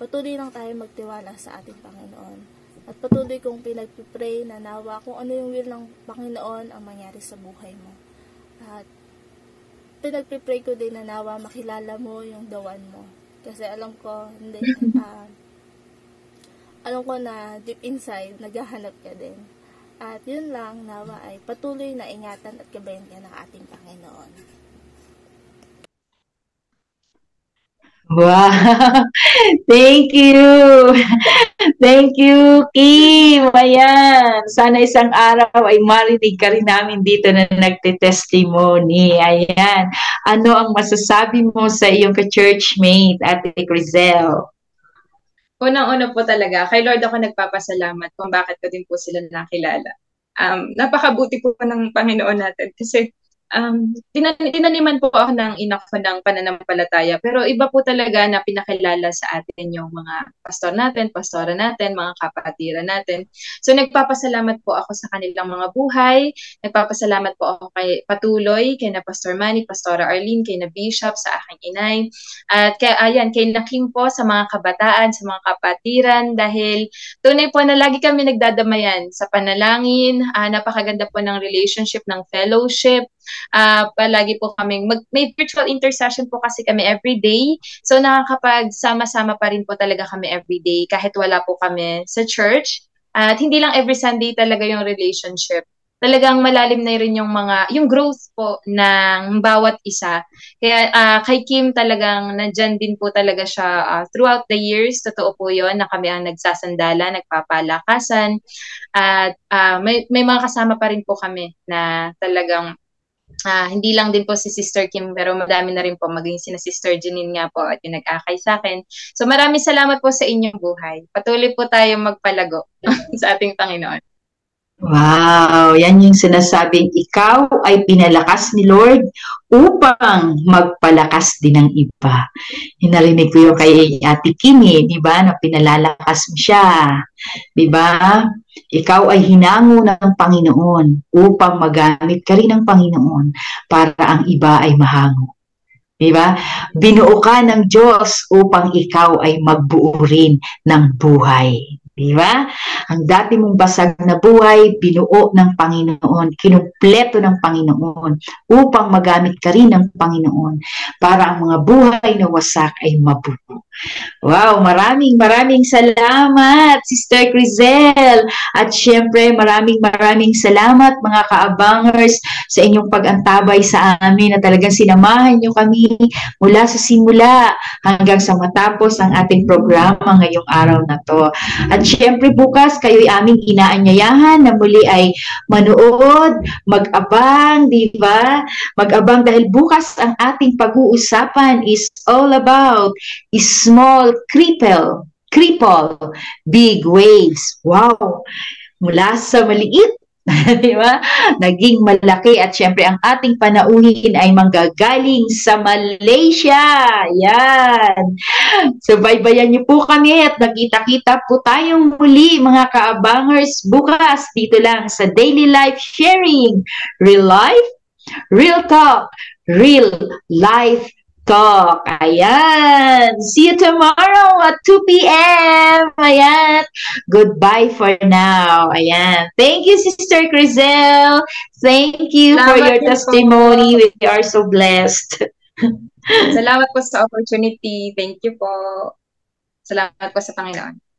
S3: patuloy lang tayo magtiwala sa ating Panginoon. At patuloy kong pinagpipray na nawa kung ano yung will ng Panginoon ang mangyari sa buhay mo. At pinagpipray ko din na nawa makilala mo yung the one mo. Kasi alam ko, alam ko na deep inside, naghahanap ka din. At yun lang, nawa ay patuloy na ingatan at gabayan ka ng ating Panginoon.
S1: Wow! Thank you! Thank you, Kim! Ayan! Sana isang araw ay marinig ka rin namin dito na nagte-testimony. Ayan! Ano ang masasabi mo sa iyong ka-churchmate, Ate Crizel?
S2: Unang-una po talaga, kay Lord ako nagpapasalamat kung bakit ko din po sila nakilala. Napakabuti po ng Panginoon natin kasi tinaniman po ako ng ina ko ng pananampalataya, pero iba po talaga na pinakilala sa atin yung mga pastor natin, pastora natin, mga kapatiran natin. So nagpapasalamat po ako sa kanilang mga buhay, nagpapasalamat po ako kay Patuloy, kay na Pastor Manny, Pastora Arlene, kay na Bishop, sa aking inay, at kay Nakim po sa mga kabataan, sa mga kapatiran, dahil tunay po na lagi kami nagdadamayan sa panalangin, napakaganda po ng relationship, ng fellowship. Palagi po kaming may virtual intercession po kasi kami everyday. So nakakapagsama-sama pa rin po talaga kami everyday kahit wala po kami sa church. At hindi lang every Sunday talaga yung relationship. Talagang malalim na rin yung growth po ng bawat isa. Kaya kay Kim talagang nandyan din po talaga siya throughout the years. Totoo po yun na kami ang nagsasandala, nagpapalakasan. At may mga kasama pa rin po kami na talagang hindi lang din po si Sister Kim, pero madami na rin po, maging sina Sister Janine nga po at yung nag-akay sa akin. So maraming salamat po sa inyong buhay. Patuloy po tayo magpalago sa ating Panginoon.
S1: Wow, yan yung sinasabing ikaw ay pinalakas ni Lord upang magpalakas din ng iba. Hinarinig ko yung kay Ate Kimi, di ba, na pinalalakas mo siya. Di ba? Ikaw ay hinango ng Panginoon upang magamit ka rin ng Panginoon para ang iba ay mahango. Di ba? Binuo ka ng Diyos upang ikaw ay magbuo rin ng buhay. Di ba? Ang dati mong basag na buhay, binuo ng Panginoon, kinumpleto ng Panginoon upang magamit ka rin ng Panginoon para ang mga buhay na wasak ay mabuo. Wow, maraming salamat, Sister Crizel. At syempre, maraming salamat mga kaabangers sa inyong pag-antabay sa amin na talagang sinamahan nyo kami mula sa simula hanggang sa matapos ang ating programa ngayong araw na to. At syempre, bukas kayo'y aming inaanyayahan na muli ay manood, mag-abang, di ba? Mag-abang dahil bukas ang ating pag-uusapan is all about small cripple, big waves. Wow! Mula sa maliit Di ba? Naging malaki at syempre ang ating panauhin ay manggagaling sa Malaysia. Yan. Subaybayan niyo po kami at nagkita-kita po tayong muli mga kaabangers bukas dito lang sa Daily Life Sharing. Real life, real talk, real life talk. Ayan. See you tomorrow at 2 p.m. Ayan. Goodbye for now. Ayan. Thank you, Sister Crizel. Thank you for
S2: Salamat
S1: your
S2: din po.
S1: testimony. We are so blessed.
S2: Salamat po sa opportunity. Thank you po. Salamat po sa Panginoon.